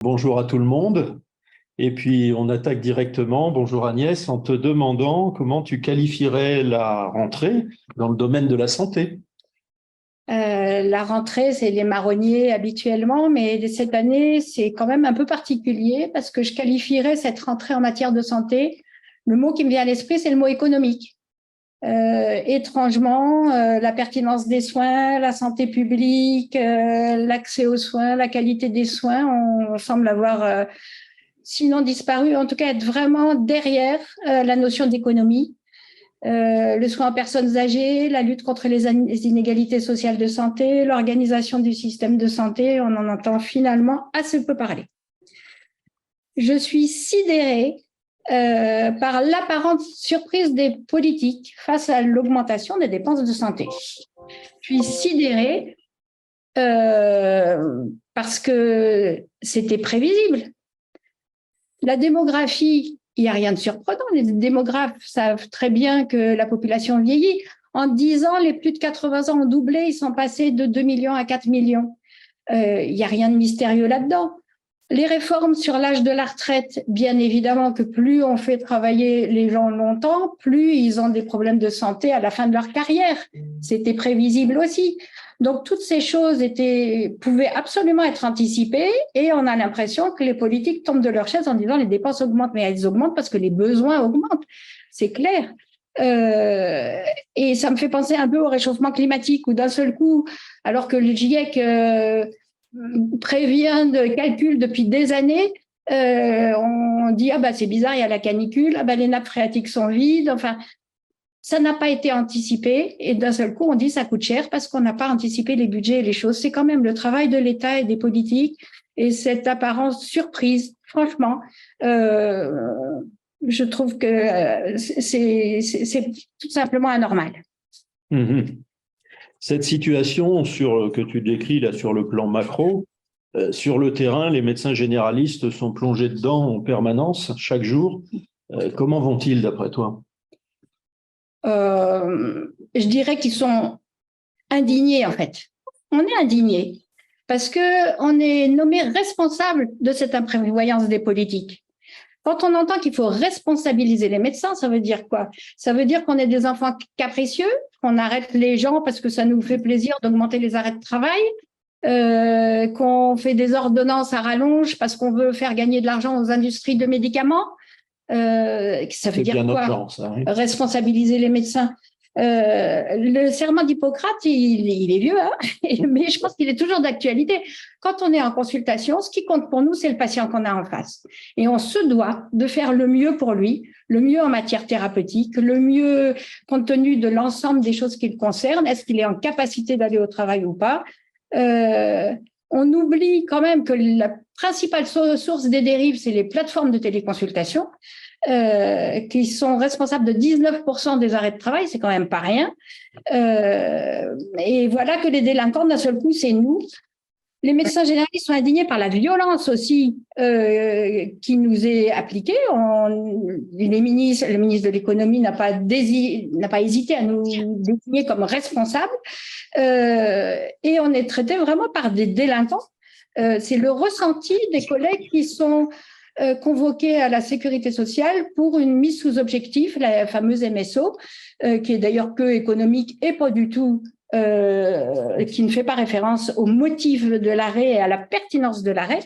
Bonjour à tout le monde. Et puis, on attaque directement. Bonjour Agnès, en te demandant comment tu qualifierais la rentrée dans le domaine de la santé. La rentrée, c'est les marronniers habituellement, mais cette année, c'est quand même un peu particulier parce que je qualifierais cette rentrée en matière de santé. Le mot qui me vient à l'esprit, c'est le mot économique. Étrangement, la pertinence des soins, la santé publique, l'accès aux soins, la qualité des soins, on semble avoir, sinon disparu, en tout cas être vraiment derrière la notion d'économie. Le soin aux personnes âgées, la lutte contre les inégalités sociales de santé, l'organisation du système de santé, on en entend finalement assez peu parler. Je suis sidérée par l'apparente surprise des politiques face à l'augmentation des dépenses de santé. Je suis sidérée parce que c'était prévisible. La démographie, il n'y a rien de surprenant. Les démographes savent très bien que la population vieillit. En 10 ans, les plus de 80 ans ont doublé. Ils sont passés de 2 millions à 4 millions. Il n'y a rien de mystérieux là-dedans. Les réformes sur l'âge de la retraite, bien évidemment que plus on fait travailler les gens longtemps, plus ils ont des problèmes de santé à la fin de leur carrière. C'était prévisible aussi. Donc toutes ces choses pouvaient absolument être anticipées et on a l'impression que les politiques tombent de leur chaise en disant les dépenses augmentent, mais elles augmentent parce que les besoins augmentent. C'est clair. Et ça me fait penser un peu au réchauffement climatique où d'un seul coup, alors que le GIEC prévient de calcul depuis des années, on dit ah bah c'est bizarre, il y a la canicule, ah bah les nappes phréatiques sont vides, enfin ça n'a pas été anticipé et d'un seul coup on dit ça coûte cher parce qu'on n'a pas anticipé les budgets et les choses. C'est quand même le travail de l'État et des politiques et cette apparence surprise, franchement, je trouve que c'est tout simplement anormal. Mhm. Cette situation que tu décris là sur le plan macro, sur le terrain, les médecins généralistes sont plongés dedans en permanence, chaque jour. Comment vont-ils d'après toi? Je dirais qu'ils sont indignés en fait. On est indignés parce qu'on est nommé responsable de cette imprévoyance des politiques. Quand on entend qu'il faut responsabiliser les médecins, ça veut dire quoi? Ça veut dire qu'on est des enfants capricieux, qu'on arrête les gens parce que ça nous fait plaisir d'augmenter les arrêts de travail, qu'on fait des ordonnances à rallonge parce qu'on veut faire gagner de l'argent aux industries de médicaments. Ça veut dire quoi? Genre, ça, oui. Responsabiliser les médecins. Le serment d'Hippocrate, il est vieux, hein, mais je pense qu'il est toujours d'actualité. Quand on est en consultation, ce qui compte pour nous, c'est le patient qu'on a en face. Et on se doit de faire le mieux pour lui, le mieux en matière thérapeutique, le mieux compte tenu de l'ensemble des choses qui le concernent. Est-ce qu'il est en capacité d'aller au travail ou pas? On oublie quand même que la principale source des dérives, c'est les plateformes de téléconsultation. Qui sont responsables de 19% des arrêts de travail, c'est quand même pas rien. Et voilà que les délinquants, d'un seul coup, c'est nous. Les médecins généralistes sont indignés par la violence aussi qui nous est appliquée. Le ministre de l'économie n'a pas hésité à nous désigner comme responsables. Et on est traité vraiment par des délinquants. C'est le ressenti des collègues qui sont convoqués à la sécurité sociale pour une mise sous objectif, la fameuse MSO, qui est d'ailleurs que économique et pas du tout, qui ne fait pas référence au motif de l'arrêt et à la pertinence de l'arrêt.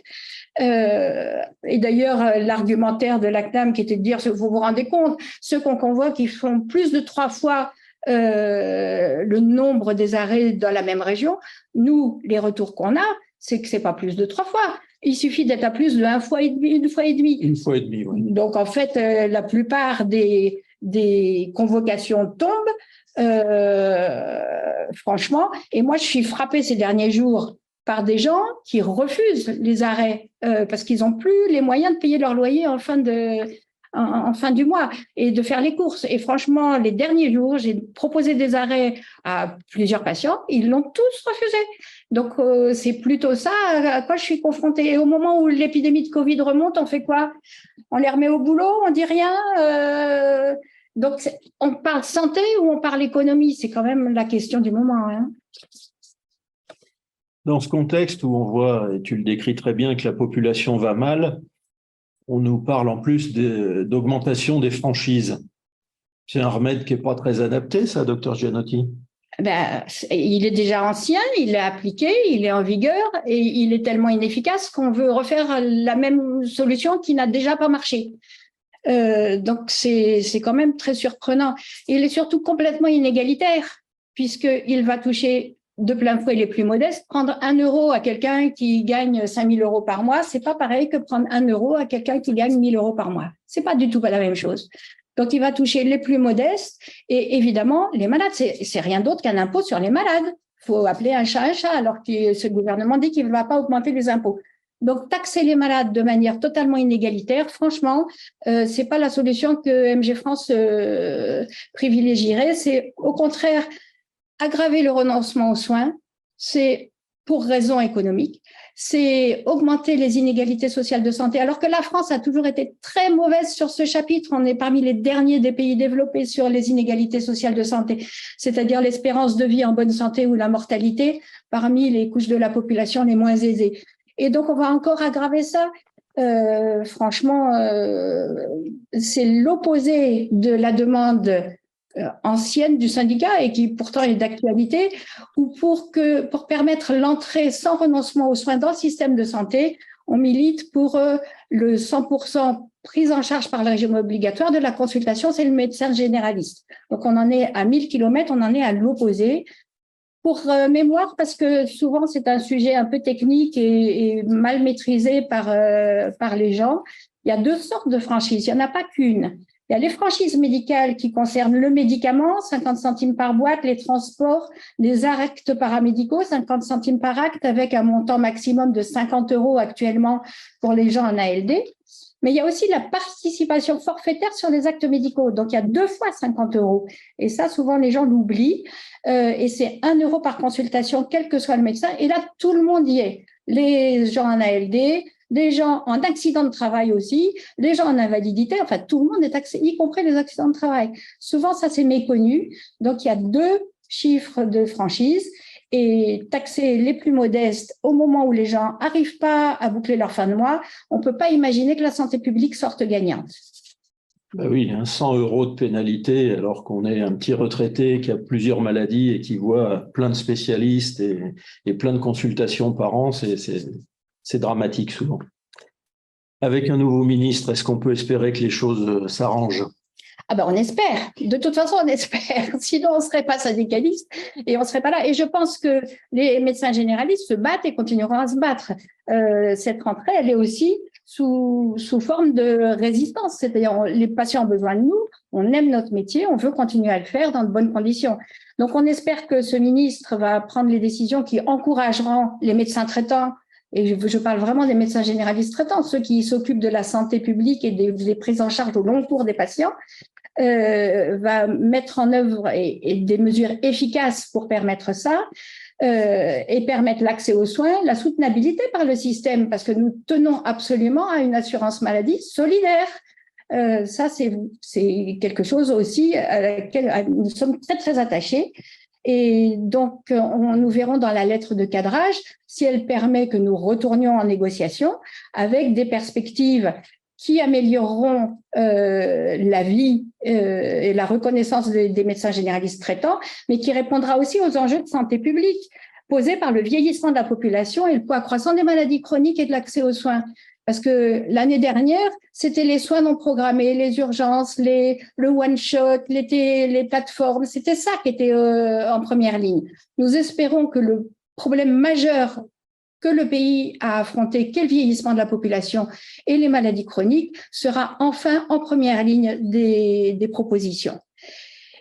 Et d'ailleurs, l'argumentaire de la CNAM qui était de dire, vous vous rendez compte, ceux qu'on convoque, ils font plus de 3 fois le nombre des arrêts dans la même région. Nous, les retours qu'on a, c'est que c'est pas plus de 3 fois. Il suffit d'être à plus de 1 fois et demi, 1 fois et demi. 1 fois et demi, oui. Donc, en fait, la plupart des convocations tombent, franchement. Et moi, je suis frappée ces derniers jours par des gens qui refusent les arrêts parce qu'ils n'ont plus les moyens de payer leur loyer en fin du mois et de faire les courses. Et franchement, les derniers jours, j'ai proposé des arrêts à plusieurs patients. Ils l'ont tous refusé. Donc, c'est plutôt ça à quoi je suis confrontée. Et au moment où l'épidémie de Covid remonte, on fait quoi? On les remet au boulot? On dit rien? Donc, on parle santé ou on parle économie? C'est quand même la question du moment. Hein. Dans ce contexte où on voit, et tu le décris très bien, que la population va mal, on nous parle en plus d'augmentation des franchises. C'est un remède qui n'est pas très adapté, ça, docteur Gianotti? Ben, il est déjà ancien, il est appliqué, il est en vigueur et il est tellement inefficace qu'on veut refaire la même solution qui n'a déjà pas marché. Donc c'est quand même très surprenant. Il est surtout complètement inégalitaire puisqu'il va toucher de plein fouet les plus modestes. Prendre 1 euro à quelqu'un qui gagne 5 000 euros par mois, c'est pas pareil que prendre 1 euro à quelqu'un qui gagne 1 000 euros par mois. C'est pas du tout pas la même chose. Donc, il va toucher les plus modestes et évidemment les malades. C'est rien d'autre qu'un impôt sur les malades. Il faut appeler un chat, alors que ce gouvernement dit qu'il ne va pas augmenter les impôts. Donc, taxer les malades de manière totalement inégalitaire, franchement, c'est pas la solution que MG France privilégierait. C'est au contraire aggraver le renoncement aux soins. C'est pour raisons économiques. C'est augmenter les inégalités sociales de santé, alors que la France a toujours été très mauvaise sur ce chapitre. On est parmi les derniers des pays développés sur les inégalités sociales de santé, c'est-à-dire l'espérance de vie en bonne santé ou la mortalité parmi les couches de la population les moins aisées. Et donc, on va encore aggraver ça. Franchement, c'est l'opposé de la demande ancienne du syndicat et qui pourtant est d'actualité, ou pour permettre l'entrée sans renoncement aux soins dans le système de santé, on milite pour le 100% prise en charge par le régime obligatoire de la consultation, c'est le médecin généraliste. Donc on en est à 1000 km, on en est à l'opposé. Pour mémoire, parce que souvent c'est un sujet un peu technique et mal maîtrisé par les gens, il y a 2 sortes de franchises, il n'y en a pas qu'une. Il y a les franchises médicales qui concernent le médicament, 50 centimes par boîte, les transports, les actes paramédicaux, 50 centimes par acte, avec un montant maximum de 50 € actuellement pour les gens en ALD. Mais il y a aussi la participation forfaitaire sur les actes médicaux. Donc, il y a 2 fois 50 €. Et ça, souvent, les gens l'oublient. Et c'est 1 € par consultation, quel que soit le médecin. Et là, tout le monde y est. Les gens en ALD, les gens en accident de travail aussi, les gens en invalidité, enfin, tout le monde est taxé, y compris les accidents de travail. Souvent, ça, c'est méconnu. Donc, il y a 2 chiffres de franchise et taxer les plus modestes au moment où les gens n'arrivent pas à boucler leur fin de mois, on ne peut pas imaginer que la santé publique sorte gagnante. Ben oui, 100 € de pénalité alors qu'on est un petit retraité qui a plusieurs maladies et qui voit plein de spécialistes et plein de consultations par an, c'est dramatique souvent. Avec un nouveau ministre, est-ce qu'on peut espérer que les choses s'arrangent? Ah ben on espère. De toute façon, on espère. Sinon, on ne serait pas syndicaliste et on ne serait pas là. Et je pense que les médecins généralistes se battent et continueront à se battre. Cette rentrée, elle est aussi sous forme de résistance. C'est-à-dire, les patients ont besoin de nous, on aime notre métier, on veut continuer à le faire dans de bonnes conditions. Donc, on espère que ce ministre va prendre les décisions qui encourageront les médecins traitants. Et je parle vraiment des médecins généralistes traitants, ceux qui s'occupent de la santé publique et des prises en charge au long cours des patients, va mettre en œuvre et des mesures efficaces pour permettre ça et permettre l'accès aux soins, la soutenabilité par le système, parce que nous tenons absolument à une assurance maladie solidaire. Ça, c'est quelque chose aussi à laquelle nous sommes très, très attachés. Et donc, nous verrons dans la lettre de cadrage si elle permet que nous retournions en négociation avec des perspectives qui amélioreront la vie et la reconnaissance des médecins généralistes traitants, mais qui répondra aussi aux enjeux de santé publique posés par le vieillissement de la population et le poids croissant des maladies chroniques et de l'accès aux soins. Parce que l'année dernière, c'était les soins non programmés, les urgences, le one-shot, les plateformes. C'était ça qui était en première ligne. Nous espérons que le problème majeur que le pays a affronté, qu'est le vieillissement de la population et les maladies chroniques, sera enfin en première ligne des propositions.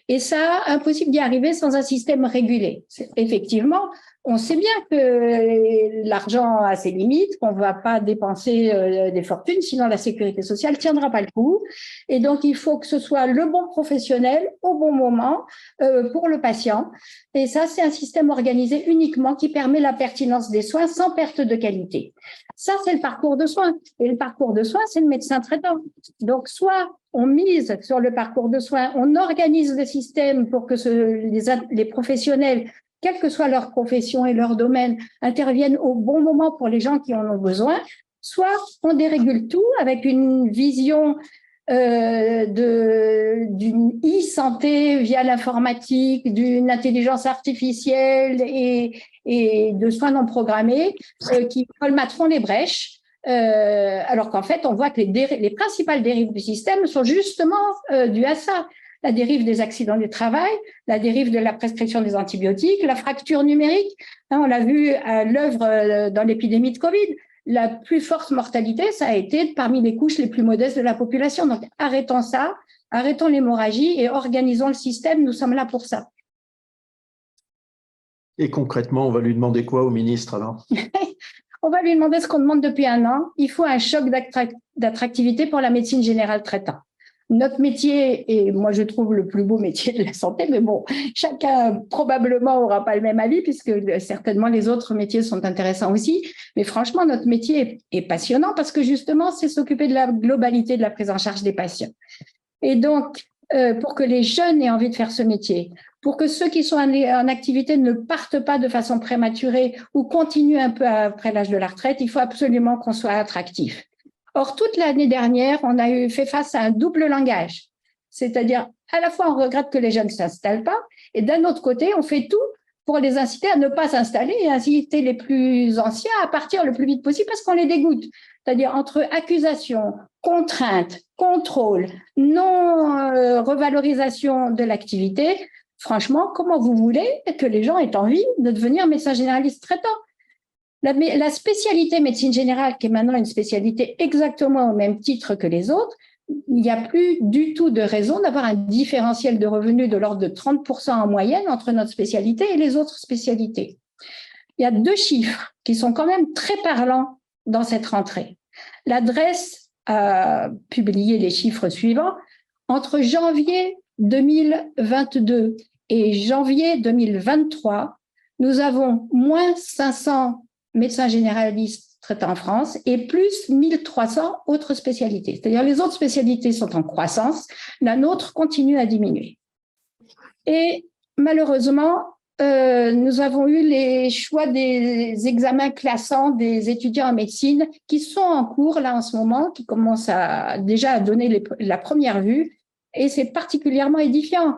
Et ça, impossible d'y arriver sans un système régulé. Effectivement, on sait bien que l'argent a ses limites, qu'on ne va pas dépenser des fortunes, sinon la sécurité sociale ne tiendra pas le coup. Et donc, il faut que ce soit le bon professionnel au bon moment pour le patient. Et ça, c'est un système organisé uniquement qui permet la pertinence des soins sans perte de qualité. Ça, c'est le parcours de soins. Et le parcours de soins, c'est le médecin traitant. Donc, soit on mise sur le parcours de soins, on organise le système pour que les professionnels quelle que soit leur profession et leur domaine, interviennent au bon moment pour les gens qui en ont besoin, soit on dérégule tout avec une vision d'une e-santé via l'informatique, d'une intelligence artificielle et de soins non programmés qui colmateront les brèches. Alors qu'en fait, on voit que les principales dérives du système sont justement dues à ça. La dérive des accidents du travail, la dérive de la prescription des antibiotiques, la fracture numérique. On l'a vu à l'œuvre dans l'épidémie de Covid. La plus forte mortalité, ça a été parmi les couches les plus modestes de la population. Donc, arrêtons ça, arrêtons l'hémorragie et organisons le système. Nous sommes là pour ça. Et concrètement, on va lui demander quoi au ministre alors? On va lui demander ce qu'on demande depuis un an. Il faut un choc d'attractivité pour la médecine générale traitant. Notre métier, et moi je trouve le plus beau métier de la santé, mais bon, chacun probablement n'aura pas le même avis puisque certainement les autres métiers sont intéressants aussi. Mais franchement, notre métier est passionnant parce que justement, c'est s'occuper de la globalité de la prise en charge des patients. Et donc, pour que les jeunes aient envie de faire ce métier, pour que ceux qui sont en activité ne partent pas de façon prématurée ou continuent un peu après l'âge de la retraite, il faut absolument qu'on soit attractif. Or, toute l'année dernière, on a fait face à un double langage. C'est-à-dire, à la fois, on regrette que les jeunes ne s'installent pas, et d'un autre côté, on fait tout pour les inciter à ne pas s'installer et inciter les plus anciens à partir le plus vite possible parce qu'on les dégoûte. C'est-à-dire, entre accusations, contraintes, contrôle, non-revalorisation de l'activité, franchement, comment vous voulez que les gens aient envie de devenir médecin généraliste traitant? La spécialité médecine générale, qui est maintenant une spécialité exactement au même titre que les autres, il n'y a plus du tout de raison d'avoir un différentiel de revenus de l'ordre de 30% en moyenne entre notre spécialité et les autres spécialités. Il y a deux chiffres qui sont quand même très parlants dans cette rentrée. L'adresse a publié les chiffres suivants. Entre janvier 2022 et janvier 2023, nous avons moins 500 médecins généralistes traités en France et plus 1300 autres spécialités. C'est-à-dire les autres spécialités sont en croissance, la nôtre continue à diminuer. Et malheureusement, nous avons eu les choix des examens classants des étudiants en médecine qui sont en cours là en ce moment, qui commencent déjà à donner la première vue, et c'est particulièrement édifiant.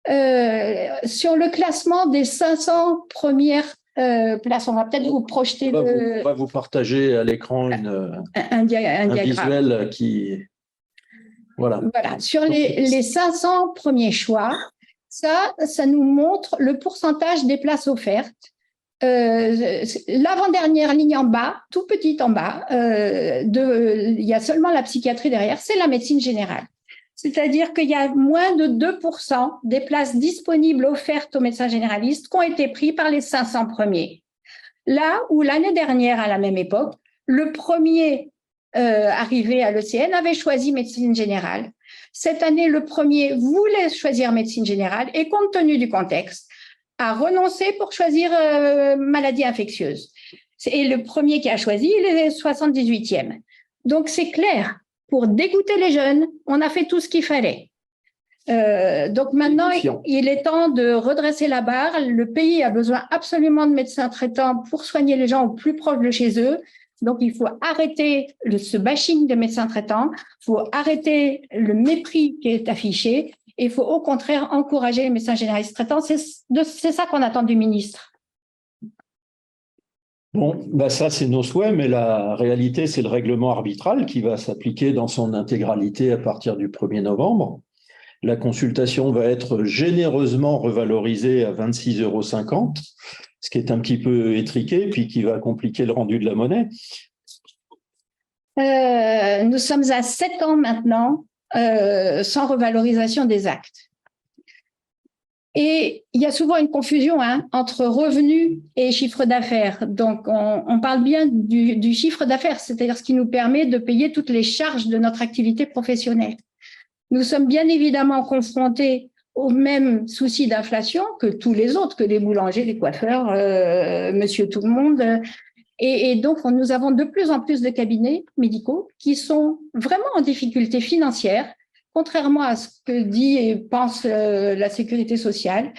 Sur le classement des 500 premières places, on va peut-être vous projeter. On va vous partager à l'écran un diagramme visuel qui. Voilà. Sur les 500 premiers choix, ça nous montre le pourcentage des places offertes. L'avant-dernière ligne en bas, tout petite en bas, il y a seulement la psychiatrie derrière, c'est la médecine générale. C'est-à-dire qu'il y a moins de 2% des places disponibles offertes aux médecins généralistes qui ont été pris par les 500 premiers. Là où l'année dernière, à la même époque, le premier arrivé à l'ECN avait choisi médecine générale. Cette année, le premier voulait choisir médecine générale et compte tenu du contexte, a renoncé pour choisir maladie infectieuse. Et le premier qui a choisi, il est 78e. Donc, c'est clair. Pour dégoûter les jeunes, on a fait tout ce qu'il fallait. Donc maintenant, il est temps de redresser la barre. Le pays a besoin absolument de médecins traitants pour soigner les gens au plus proche de chez eux. Donc il faut arrêter ce bashing de médecins traitants, il faut arrêter le mépris qui est affiché et il faut au contraire encourager les médecins généralistes traitants. C'est ça qu'on attend du ministre. Bon, ça c'est nos souhaits, mais la réalité c'est le règlement arbitral qui va s'appliquer dans son intégralité à partir du 1er novembre. La consultation va être généreusement revalorisée à 26,50 €, ce qui est un petit peu étriqué, puis qui va compliquer le rendu de la monnaie. Nous sommes à 7 ans maintenant sans revalorisation des actes. Et il y a souvent une confusion entre revenus et chiffre d'affaires. Donc, on parle bien du chiffre d'affaires, c'est-à-dire ce qui nous permet de payer toutes les charges de notre activité professionnelle. Nous sommes bien évidemment confrontés aux mêmes soucis d'inflation que tous les autres, que les boulangers, les coiffeurs, monsieur tout le monde. Et donc, nous avons de plus en plus de cabinets médicaux qui sont vraiment en difficulté financière, contrairement à ce que dit et pense la sécurité sociale.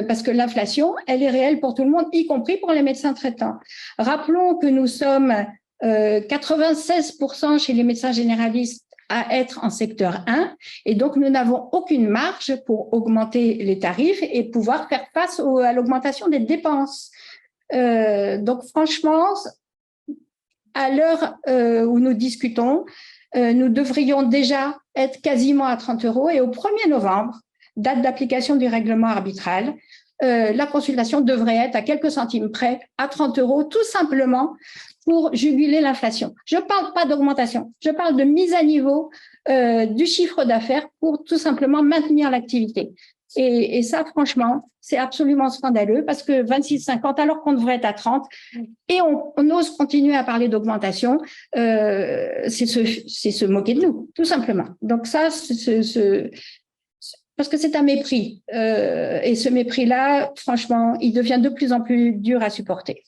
parce que l'inflation, elle est réelle pour tout le monde, y compris pour les médecins traitants. Rappelons que nous sommes 96% chez les médecins généralistes à être en secteur 1, et donc nous n'avons aucune marge pour augmenter les tarifs et pouvoir faire face à l'augmentation des dépenses. Donc franchement, à l'heure où nous discutons, nous devrions déjà être quasiment à 30 € et au 1er novembre, date d'application du règlement arbitral, la consultation devrait être à quelques centimes près à 30 € tout simplement pour juguler l'inflation. Je ne parle pas d'augmentation, je parle de mise à niveau du chiffre d'affaires pour tout simplement maintenir l'activité. Et ça, franchement, c'est absolument scandaleux parce que 26,50 alors qu'on devrait être à 30 et on ose continuer à parler d'augmentation, c'est se moquer de nous, tout simplement. Donc ça, parce que c'est un mépris. Et ce mépris-là, franchement, il devient de plus en plus dur à supporter.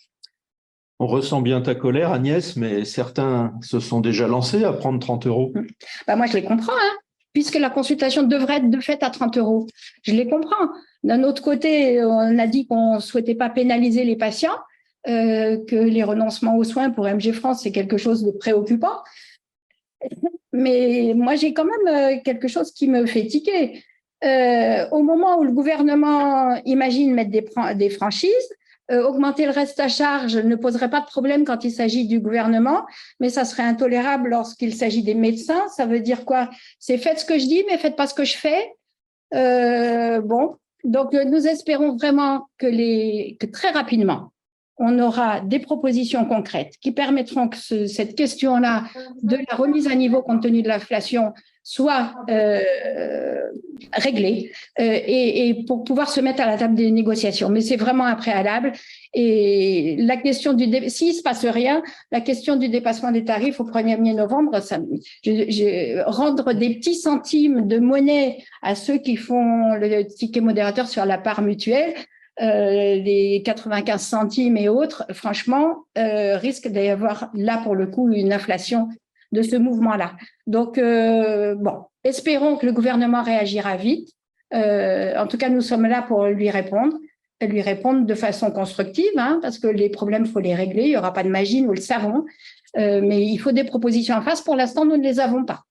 On ressent bien ta colère, Agnès, mais certains se sont déjà lancés à prendre 30 €. Bah moi, je les comprends, hein, puisque la consultation devrait être de fait à 30 €. Je les comprends. D'un autre côté, on a dit qu'on ne souhaitait pas pénaliser les patients, que les renoncements aux soins pour MG France, c'est quelque chose de préoccupant. Mais moi, j'ai quand même quelque chose qui me fait tiquer. Au moment où le gouvernement imagine mettre des franchises, augmenter le reste à charge ne poserait pas de problème quand il s'agit du gouvernement, mais ça serait intolérable lorsqu'il s'agit des médecins. Ça veut dire quoi? C'est faites ce que je dis, mais faites pas ce que je fais. Bon, donc nous espérons vraiment que très rapidement, on aura des propositions concrètes qui permettront que cette question-là de la remise à niveau compte tenu de l'inflation soit réglée et pour pouvoir se mettre à la table des négociations. Mais c'est vraiment un préalable. Et la question s'il ne se passe rien, la question du dépassement des tarifs au 1er novembre, rendre des petits centimes de monnaie à ceux qui font le ticket modérateur sur la part mutuelle, les 95 centimes et autres, franchement, risque d'y avoir là pour le coup une inflation de ce mouvement-là. Donc, bon, espérons que le gouvernement réagira vite. En tout cas, nous sommes là pour lui répondre de façon constructive, hein, parce que les problèmes, il faut les régler. Il n'y aura pas de magie, nous le savons. Mais il faut des propositions en face. Pour l'instant, nous ne les avons pas.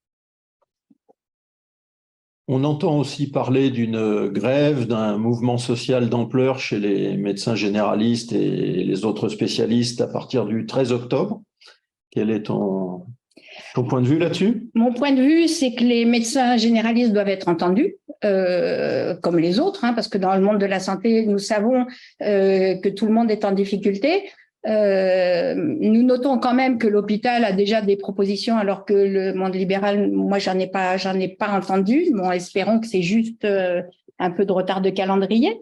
On entend aussi parler d'une grève, d'un mouvement social d'ampleur chez les médecins généralistes et les autres spécialistes à partir du 13 octobre. Quel est ton point de vue là-dessus? Mon point de vue, c'est que les médecins généralistes doivent être entendus, comme les autres, hein, parce que dans le monde de la santé, nous savons que tout le monde est en difficulté. Nous notons quand même que l'hôpital a déjà des propositions, alors que le monde libéral, moi, j'en ai pas entendu. Bon, espérons que c'est juste un peu de retard de calendrier.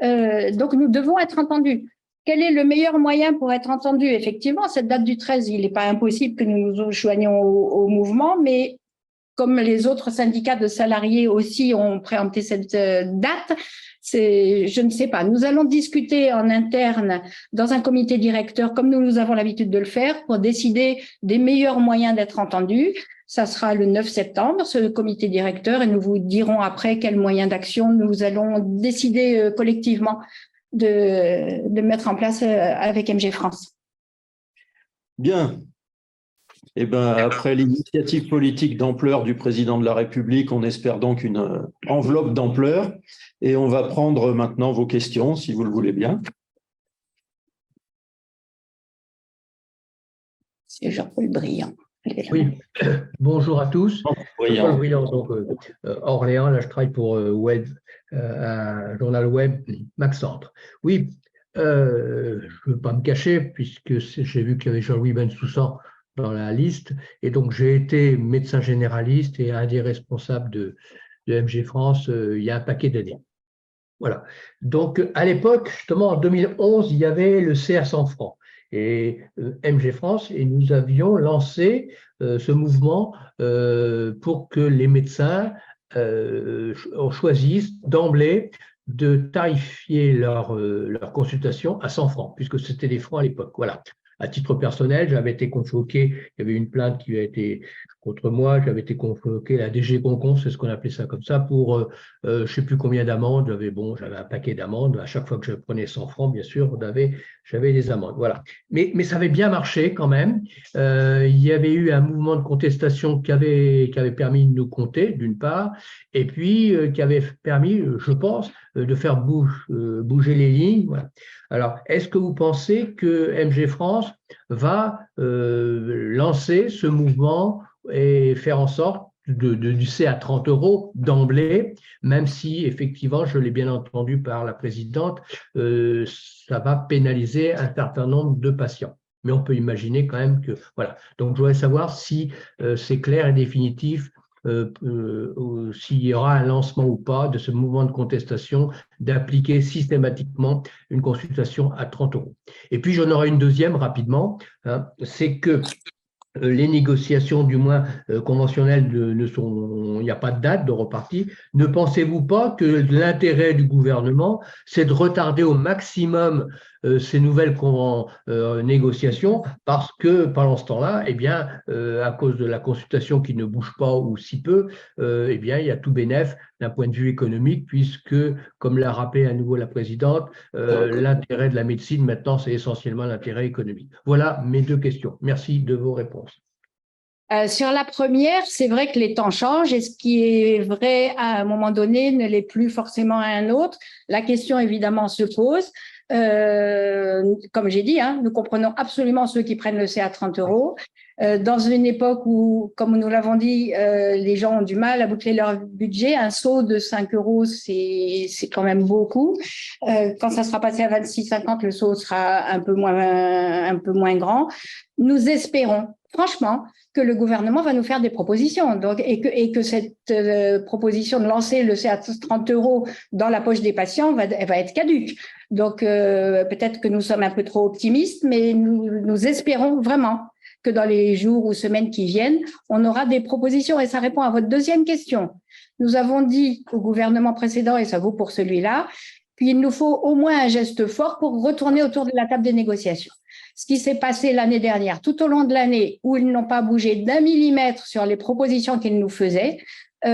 Donc, nous devons être entendus. Quel est le meilleur moyen pour être entendu? Effectivement, cette date du 13, il n'est pas impossible que nous nous joignions au mouvement, mais comme les autres syndicats de salariés aussi ont préempté cette date, je ne sais pas. Nous allons discuter en interne dans un comité directeur, comme nous avons l'habitude de le faire, pour décider des meilleurs moyens d'être entendus. Ça sera le 9 septembre, ce comité directeur, et nous vous dirons après quels moyens d'action nous allons décider collectivement de mettre en place avec MG France. Bien. Eh ben, après l'initiative politique d'ampleur du président de la République, on espère donc une enveloppe d'ampleur. Et on va prendre maintenant vos questions, si vous le voulez bien. C'est Jean-Paul Briand. Oui, bonjour à tous. Jean-Paul Briand, donc Orléans, là je travaille pour Web, un journal web, Maxcentre. Oui, je ne veux pas me cacher, puisque j'ai vu qu'il y avait Jean-Louis Bensoussan dans la liste, et donc j'ai été médecin généraliste et un des responsables de MG France il y a un paquet d'années. Voilà. Donc à l'époque, justement en 2011, il y avait le CR100 francs et MG France, et nous avions lancé ce mouvement pour que les médecins choisissent d'emblée de tarifier leur consultation à 100 francs, puisque c'était des francs à l'époque. Voilà. À titre personnel, j'avais été convoqué, il y avait une plainte qui a été contre moi, j'avais été convoqué à la DG Concon, c'est ce qu'on appelait ça comme ça, pour je ne sais plus combien d'amendes. J'avais un paquet d'amendes. À chaque fois que je prenais 100 francs, bien sûr, j'avais des amendes. Voilà. Mais ça avait bien marché quand même. Il y avait eu un mouvement de contestation qui avait permis de nous compter, d'une part, et puis qui avait permis, je pense, de faire bouger les lignes. Voilà. Alors, est-ce que vous pensez que MG France va lancer ce mouvement et faire en sorte du C à 30 € d'emblée, même si effectivement, je l'ai bien entendu par la présidente, ça va pénaliser un certain nombre de patients. Mais on peut imaginer quand même que, voilà. Donc, je voudrais savoir si c'est clair et définitif, s'il y aura un lancement ou pas de ce mouvement de contestation, d'appliquer systématiquement une consultation à 30 €. Et puis, j'en aurai une deuxième rapidement, hein, c'est que les négociations, du moins conventionnelles, il n'y a pas de date de repartie. Ne pensez-vous pas que l'intérêt du gouvernement, c'est de retarder au maximum ces nouvelles négociations, parce que pendant ce temps-là, eh bien, à cause de la consultation qui ne bouge pas ou si peu, eh bien, il y a tout bénef d'un point de vue économique, puisque, comme l'a rappelé à nouveau la présidente, l'intérêt de la médecine maintenant, c'est essentiellement l'intérêt économique. Voilà mes deux questions. Merci de vos réponses. Sur la première, c'est vrai que les temps changent et ce qui est vrai à un moment donné ne l'est plus forcément à un autre. La question, évidemment, se pose. Comme j'ai dit, hein, nous comprenons absolument ceux qui prennent le C à 30 €. Dans une époque où, comme nous l'avons dit, les gens ont du mal à boucler leur budget, un saut de 5 €, c'est quand même beaucoup. Quand ça sera passé à 26,50, le saut sera un peu moins grand. Nous espérons, franchement, que le gouvernement va nous faire des propositions. Donc, et que cette proposition de lancer le C à 30 € dans la poche des patients va être caduque. Donc, peut-être que nous sommes un peu trop optimistes, mais nous espérons vraiment que dans les jours ou semaines qui viennent, on aura des propositions. Et ça répond à votre deuxième question. Nous avons dit au gouvernement précédent, et ça vaut pour celui-là, qu'il nous faut au moins un geste fort pour retourner autour de la table des négociations. Ce qui s'est passé l'année dernière, tout au long de l'année, où ils n'ont pas bougé d'1 millimètre sur les propositions qu'ils nous faisaient, on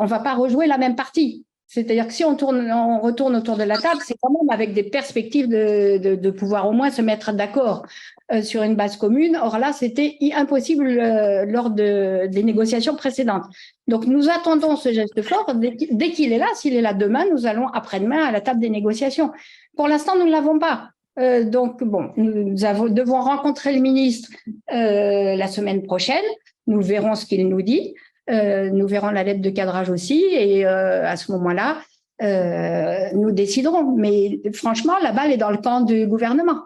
ne va pas rejouer la même partie. C'est-à-dire que si on retourne autour de la table, c'est quand même avec des perspectives de pouvoir au moins se mettre d'accord sur une base commune. Or là, c'était impossible lors des négociations précédentes. Donc, nous attendons ce geste fort. Dès qu'il est là, s'il est là demain, nous allons après-demain à la table des négociations. Pour l'instant, nous ne l'avons pas. Donc, bon, nous devons rencontrer le ministre la semaine prochaine. Nous verrons ce qu'il nous dit. Nous verrons la lettre de cadrage aussi. Et à ce moment-là, nous déciderons. Mais franchement, la balle est dans le camp du gouvernement.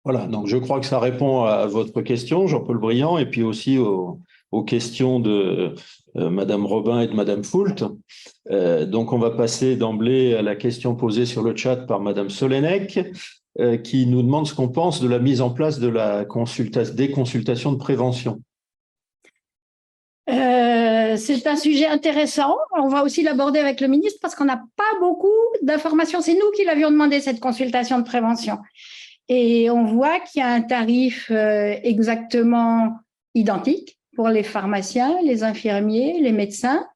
Voilà, donc je crois que ça répond à votre question, Jean-Paul Briand, et puis aussi aux questions de Madame Robin et de Madame Foult. Donc, on va passer d'emblée à la question posée sur le chat par Madame Solenec, qui nous demande ce qu'on pense de la mise en place de des consultations de prévention. C'est un sujet intéressant. On va aussi l'aborder avec le ministre parce qu'on n'a pas beaucoup d'informations. C'est nous qui l'avions demandé, cette consultation de prévention. Et on voit qu'il y a un tarif exactement identique pour les pharmaciens, les infirmiers, les médecins.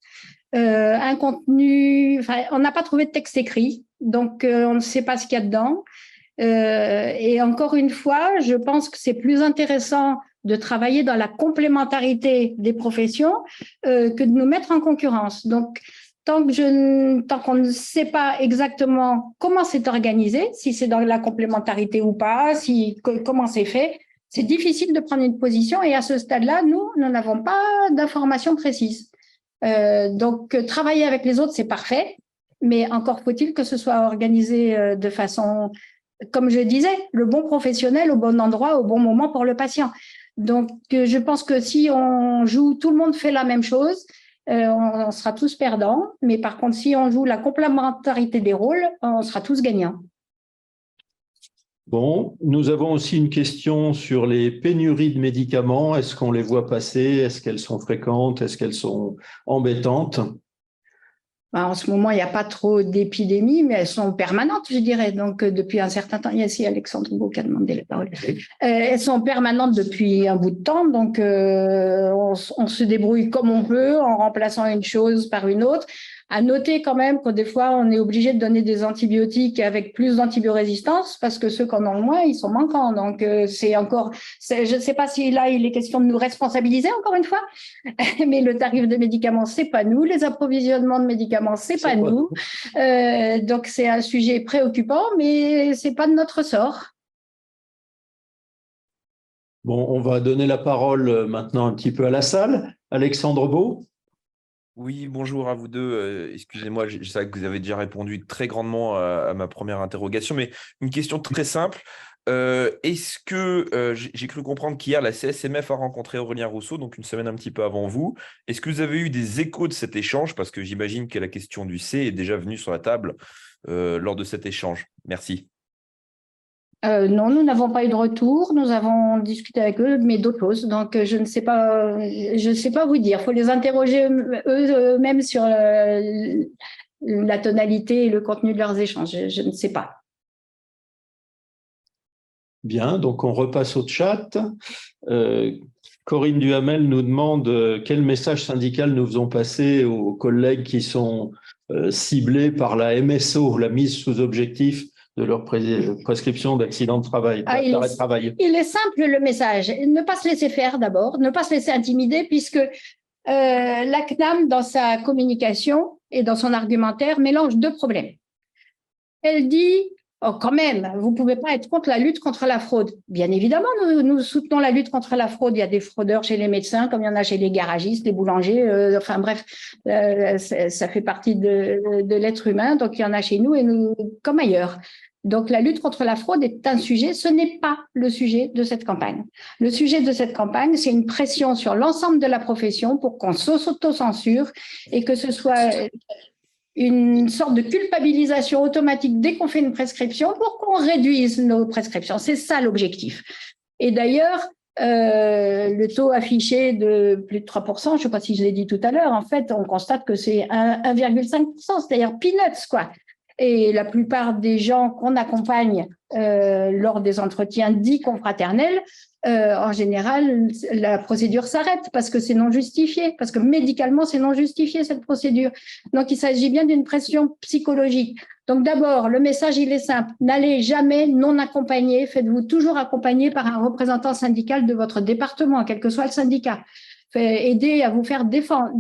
Un contenu, on n'a pas trouvé de texte écrit, donc on ne sait pas ce qu'il y a dedans. Et encore une fois, je pense que c'est plus intéressant de travailler dans la complémentarité des professions que de nous mettre en concurrence. Donc, tant qu'on ne sait pas exactement comment c'est organisé, si c'est dans la complémentarité ou pas, comment c'est fait, c'est difficile de prendre une position. Et à ce stade-là, nous n'avons pas d'informations précises. Donc, travailler avec les autres, c'est parfait, mais encore faut-il que ce soit organisé de façon, comme je disais, le bon professionnel au bon endroit, au bon moment pour le patient. Donc, je pense que si on joue, tout le monde fait la même chose, on sera tous perdants. Mais par contre, si on joue la complémentarité des rôles, on sera tous gagnants. Bon, nous avons aussi une question sur les pénuries de médicaments. Est-ce qu'on les voit passer? Est-ce qu'elles sont fréquentes? Est-ce qu'elles sont embêtantes? En ce moment, il n'y a pas trop d'épidémies, mais elles sont permanentes, je dirais. Donc, depuis un certain temps, il y a ici Alexandre Beau qui a demandé la parole. Elles sont permanentes depuis un bout de temps, donc on se débrouille comme on peut en remplaçant une chose par une autre. À noter quand même que des fois, on est obligé de donner des antibiotiques avec plus d'antibiorésistance parce que ceux qui en ont le moins, ils sont manquants. Donc, je ne sais pas si là, il est question de nous responsabiliser encore une fois, mais le tarif de médicaments, c'est pas nous. Les approvisionnements de médicaments, c'est pas nous. Donc, c'est un sujet préoccupant, mais c'est pas de notre sort. Bon, on va donner la parole maintenant un petit peu à la salle. Alexandre Beau. Oui, bonjour à vous deux. Excusez-moi, je sais que vous avez déjà répondu très grandement à ma première interrogation, mais une question très simple. Est-ce que j'ai cru comprendre qu'hier, la CSMF a rencontré Aurélien Rousseau, donc une semaine un petit peu avant vous. Est-ce que vous avez eu des échos de cet échange? Parce que j'imagine que la question du C est déjà venue sur la table lors de cet échange. Merci. Non, nous n'avons pas eu de retour. Nous avons discuté avec eux, mais d'autres choses. Donc, je ne sais pas vous dire. Il faut les interroger eux-mêmes sur la tonalité et le contenu de leurs échanges. Je ne sais pas. Bien, donc on repasse au chat. Corinne Duhamel nous demande quel message syndical nous faisons passer aux collègues qui sont ciblés par la MSO, la mise sous objectif de leur prescription d'accident de travail, d'arrêt de travail. Il est simple le message. Ne pas se laisser faire d'abord, ne pas se laisser intimider, puisque la CNAM, dans sa communication et dans son argumentaire, mélange deux problèmes. Elle dit oh, quand même, vous ne pouvez pas être contre la lutte contre la fraude. Bien évidemment, nous soutenons la lutte contre la fraude. Il y a des fraudeurs chez les médecins, comme il y en a chez les garagistes, les boulangers. Enfin bref, ça fait partie de l'être humain. Donc il y en a chez nous et nous comme ailleurs. Donc la lutte contre la fraude est un sujet. Ce n'est pas le sujet de cette campagne. Le sujet de cette campagne, c'est une pression sur l'ensemble de la profession pour qu'on s'auto-censure et que ce soit une sorte de culpabilisation automatique dès qu'on fait une prescription pour qu'on réduise nos prescriptions. C'est ça l'objectif. Et d'ailleurs, le taux affiché de plus de 3%, je ne sais pas si je l'ai dit tout à l'heure, en fait, on constate que c'est 1,5%, c'est-à-dire peanuts, quoi. Et la plupart des gens qu'on accompagne lors des entretiens dits confraternels, en général, la procédure s'arrête parce que c'est non justifié, parce que médicalement, c'est non justifié cette procédure. Donc, il s'agit bien d'une pression psychologique. Donc, d'abord, le message, il est simple. N'allez jamais non accompagné. Faites-vous toujours accompagner par un représentant syndical de votre département, quel que soit le syndicat. Aidez à vous faire défendre,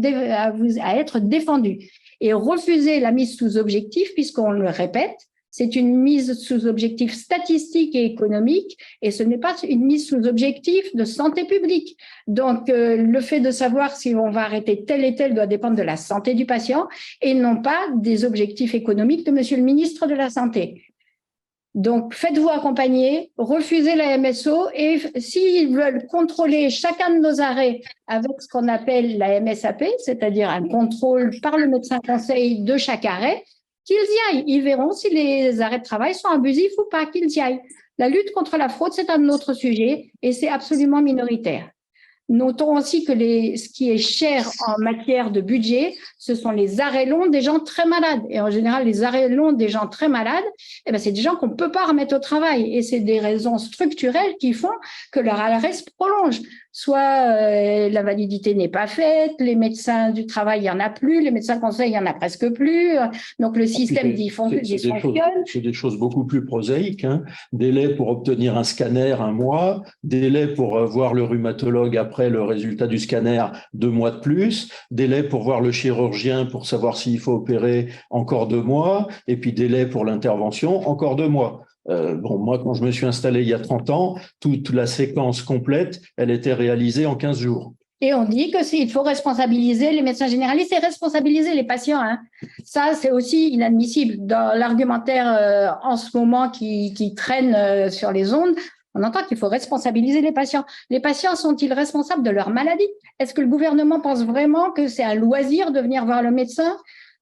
à être défendu. Et refuser la mise sous objectif, puisqu'on le répète, c'est une mise sous objectif statistique et économique, et ce n'est pas une mise sous objectif de santé publique. Donc, le fait de savoir si on va arrêter tel et tel doit dépendre de la santé du patient et non pas des objectifs économiques de Monsieur le ministre de la Santé. Donc, faites-vous accompagner, refusez la MSO et s'ils veulent contrôler chacun de nos arrêts avec ce qu'on appelle la MSAP, c'est-à-dire un contrôle par le médecin conseil de chaque arrêt, qu'ils y aillent. Ils verront si les arrêts de travail sont abusifs ou pas, qu'ils y aillent. La lutte contre la fraude, c'est un autre sujet et c'est absolument minoritaire. Notons aussi que ce qui est cher en matière de budget, ce sont les arrêts longs des gens très malades. Et en général, les arrêts longs des gens très malades, eh ben, c'est des gens qu'on ne peut pas remettre au travail. Et c'est des raisons structurelles qui font que leur arrêt se prolonge. Soit la validité n'est pas faite, les médecins du travail, il n'y en a plus, les médecins conseils, il n'y en a presque plus. Donc, le système dysfonctionne. C'est des choses beaucoup plus prosaïques. Hein. Délai pour obtenir un scanner, 1 mois. Délai pour voir le rhumatologue après le résultat du scanner, 2 mois de plus. Délai pour voir le chirurgien pour savoir s'il faut opérer, encore 2 mois. Et puis délai pour l'intervention, encore 2 mois. Moi, quand je me suis installé il y a 30 ans, toute la séquence complète, elle était réalisée en 15 jours. Et on dit qu'il faut responsabiliser les médecins généralistes et responsabiliser les patients. Hein. Ça, c'est aussi inadmissible. Dans l'argumentaire en ce moment qui traîne sur les ondes, on entend qu'il faut responsabiliser les patients. Les patients sont-ils responsables de leur maladie? Est-ce que le gouvernement pense vraiment que c'est un loisir de venir voir le médecin?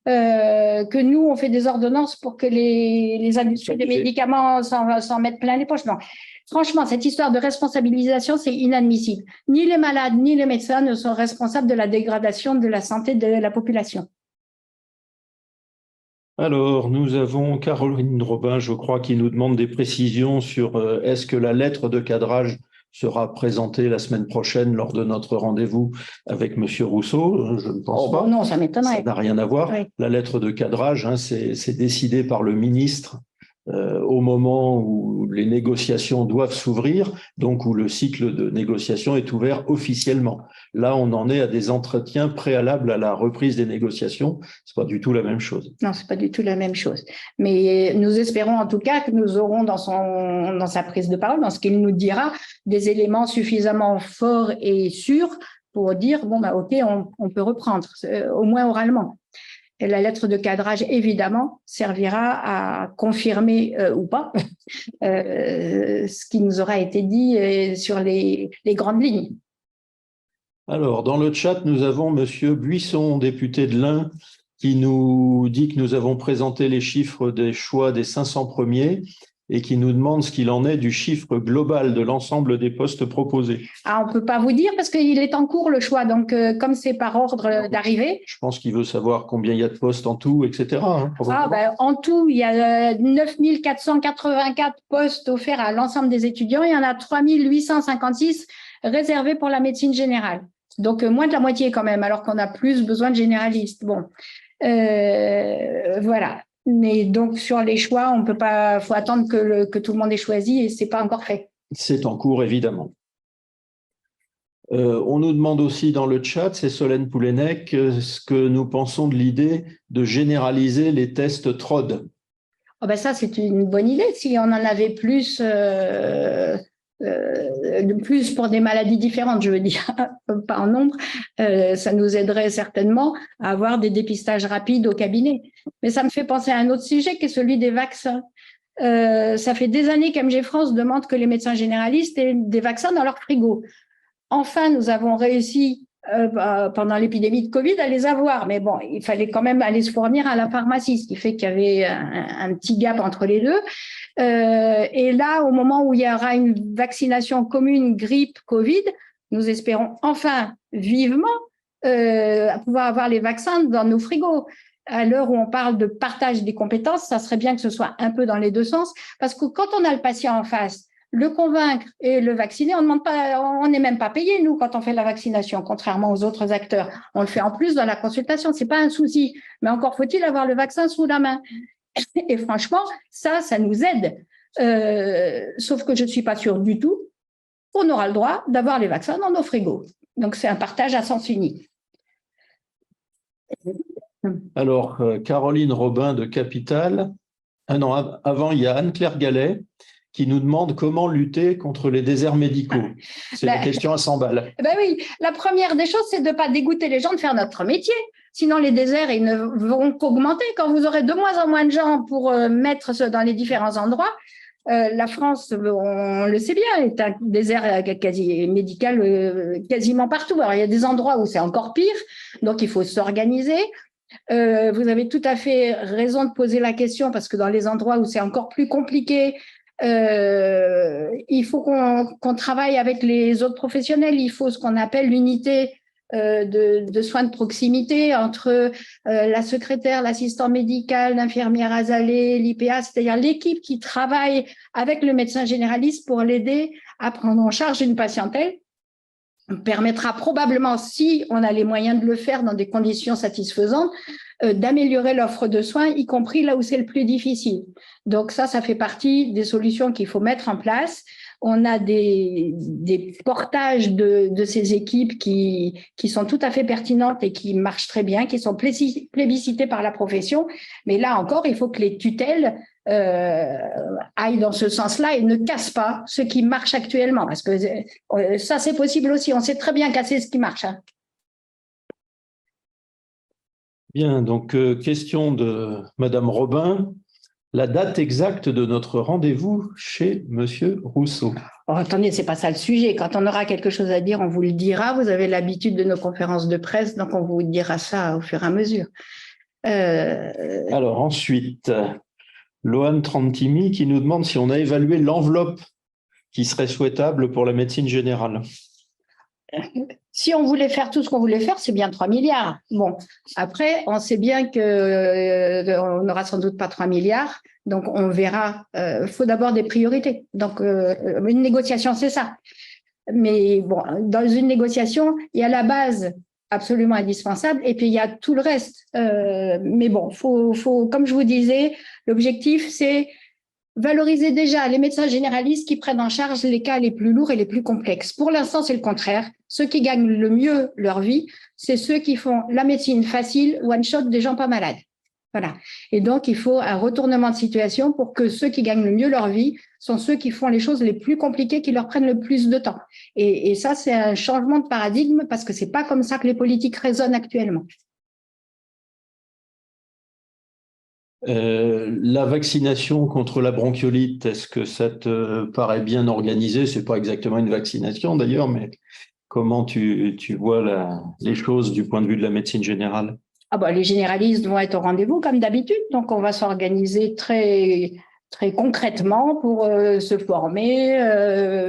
Que nous, on fait des ordonnances pour que les industries des médicaments s'en mettent plein les poches. Non. Franchement, cette histoire de responsabilisation, c'est inadmissible. Ni les malades, ni les médecins ne sont responsables de la dégradation de la santé de la population. Alors, nous avons Caroline Robin, je crois, qui nous demande des précisions sur est-ce que la lettre de cadrage sera présentée la semaine prochaine lors de notre rendez-vous avec Monsieur Rousseau. Je ne pense pas. Non, ça m'étonnerait. Ça n'a rien à voir. Oui. La lettre de cadrage, c'est décidé par le ministre au moment où les négociations doivent s'ouvrir, donc où le cycle de négociation est ouvert officiellement. Là, on en est à des entretiens préalables à la reprise des négociations. C'est pas du tout la même chose. Non, c'est pas du tout la même chose. Mais nous espérons en tout cas que nous aurons dans sa prise de parole, dans ce qu'il nous dira, des éléments suffisamment forts et sûrs pour dire bon bah ok, on peut reprendre, au moins oralement. Et la lettre de cadrage, évidemment, servira à confirmer ou pas ce qui nous aura été dit sur les grandes lignes. Alors, dans le chat, nous avons Monsieur Buisson, député de l'Ain, qui nous dit que nous avons présenté les chiffres des choix des 500 premiers et qui nous demande ce qu'il en est du chiffre global de l'ensemble des postes proposés. Ah, on ne peut pas vous dire parce qu'il est en cours le choix, donc comme c'est par ordre d'arrivée. Je pense qu'il veut savoir combien il y a de postes en tout, etc. En tout, il y a 9 484 postes offerts à l'ensemble des étudiants. Il y en a 3 856 réservés pour la médecine générale. Donc, moins de la moitié quand même, alors qu'on a plus besoin de généralistes. Bon, voilà. Mais donc, sur les choix, on peut pas, faut attendre que tout le monde ait choisi et c'est pas encore fait. C'est en cours, évidemment. On nous demande aussi dans le chat, c'est Solène Poulenec, ce que nous pensons de l'idée de généraliser les tests TROD. Oh ben ça, c'est une bonne idée. Si on en avait plus pour des maladies différentes, je veux dire, pas en nombre, ça nous aiderait certainement à avoir des dépistages rapides au cabinet. Mais ça me fait penser à un autre sujet qui est celui des vaccins. Ça fait des années qu'MG France demande que les médecins généralistes aient des vaccins dans leur frigo. Enfin, nous avons réussi pendant l'épidémie de Covid à les avoir, mais bon, il fallait quand même aller se fournir à la pharmacie, ce qui fait qu'il y avait un petit gap entre les deux. Et là, au moment où il y aura une vaccination commune grippe-Covid, nous espérons enfin vivement pouvoir avoir les vaccins dans nos frigos. À l'heure où on parle de partage des compétences, ça serait bien que ce soit un peu dans les deux sens, parce que quand on a le patient en face, le convaincre et le vacciner, on n'est même pas payé, nous, quand on fait la vaccination, contrairement aux autres acteurs. On le fait en plus dans la consultation, c'est pas un souci. Mais encore faut-il avoir le vaccin sous la main. Et franchement, ça nous aide. Sauf que je ne suis pas sûre du tout qu'on aura le droit d'avoir les vaccins dans nos frigos. Donc, c'est un partage à sens unique. Alors, Caroline Robin de Capital. Avant, il y a Anne-Claire Gallet qui nous demande comment lutter contre les déserts médicaux. C'est la question à 100 balles. Ben oui, la première des choses, c'est de ne pas dégoûter les gens de faire notre métier. Sinon, les déserts, ils ne vont qu'augmenter. Quand vous aurez de moins en moins de gens pour mettre dans les différents endroits, la France, on le sait bien, est un désert quasi médical quasiment partout. Alors, il y a des endroits où c'est encore pire, donc il faut s'organiser. Vous avez tout à fait raison de poser la question parce que dans les endroits où c'est encore plus compliqué, il faut qu'on travaille avec les autres professionnels. Il faut ce qu'on appelle l'unité de soins de proximité entre la secrétaire, l'assistant médical, l'infirmière azalée, l'IPA, c'est-à-dire l'équipe qui travaille avec le médecin généraliste pour l'aider à prendre en charge une patientèle. Permettra probablement, si on a les moyens de le faire dans des conditions satisfaisantes, d'améliorer l'offre de soins, y compris là où c'est le plus difficile. Donc ça fait partie des solutions qu'il faut mettre en place. On a des portages de ces équipes qui sont tout à fait pertinentes et qui marchent très bien, qui sont plébiscitées par la profession. Mais là encore, il faut que les tutelles aillent dans ce sens-là et ne cassent pas ce qui marche actuellement. Parce que ça, c'est possible aussi. On sait très bien casser ce qui marche. Hein. Bien, donc question de Madame Robin. La date exacte de notre rendez-vous chez Monsieur Rousseau. Oh, attendez, c'est pas ça le sujet. Quand on aura quelque chose à dire, on vous le dira. Vous avez l'habitude de nos conférences de presse, donc on vous dira ça au fur et à mesure. Alors ensuite, Lohan Trantimi qui nous demande si on a évalué l'enveloppe qui serait souhaitable pour la médecine générale. Si on voulait faire tout ce qu'on voulait faire, c'est bien 3 milliards. Bon, après, on sait bien qu'on n'aura sans doute pas 3 milliards, donc on verra. Faut d'abord des priorités. Donc, une négociation, c'est ça. Mais bon, dans une négociation, il y a la base absolument indispensable et puis il y a tout le reste. Mais bon, comme je vous disais, l'objectif, c'est valoriser déjà les médecins généralistes qui prennent en charge les cas les plus lourds et les plus complexes. Pour l'instant, c'est le contraire. Ceux qui gagnent le mieux leur vie, c'est ceux qui font la médecine facile, one-shot des gens pas malades. Voilà. Et donc, il faut un retournement de situation pour que ceux qui gagnent le mieux leur vie sont ceux qui font les choses les plus compliquées, qui leur prennent le plus de temps. Et ça, c'est un changement de paradigme parce que c'est pas comme ça que les politiques raisonnent actuellement. La vaccination contre la bronchiolite, est-ce que ça te paraît bien organisé? C'est pas exactement une vaccination d'ailleurs, mais comment tu vois les choses du point de vue de la médecine générale? Les généralistes vont être au rendez-vous comme d'habitude, donc on va s'organiser très, très concrètement pour se former,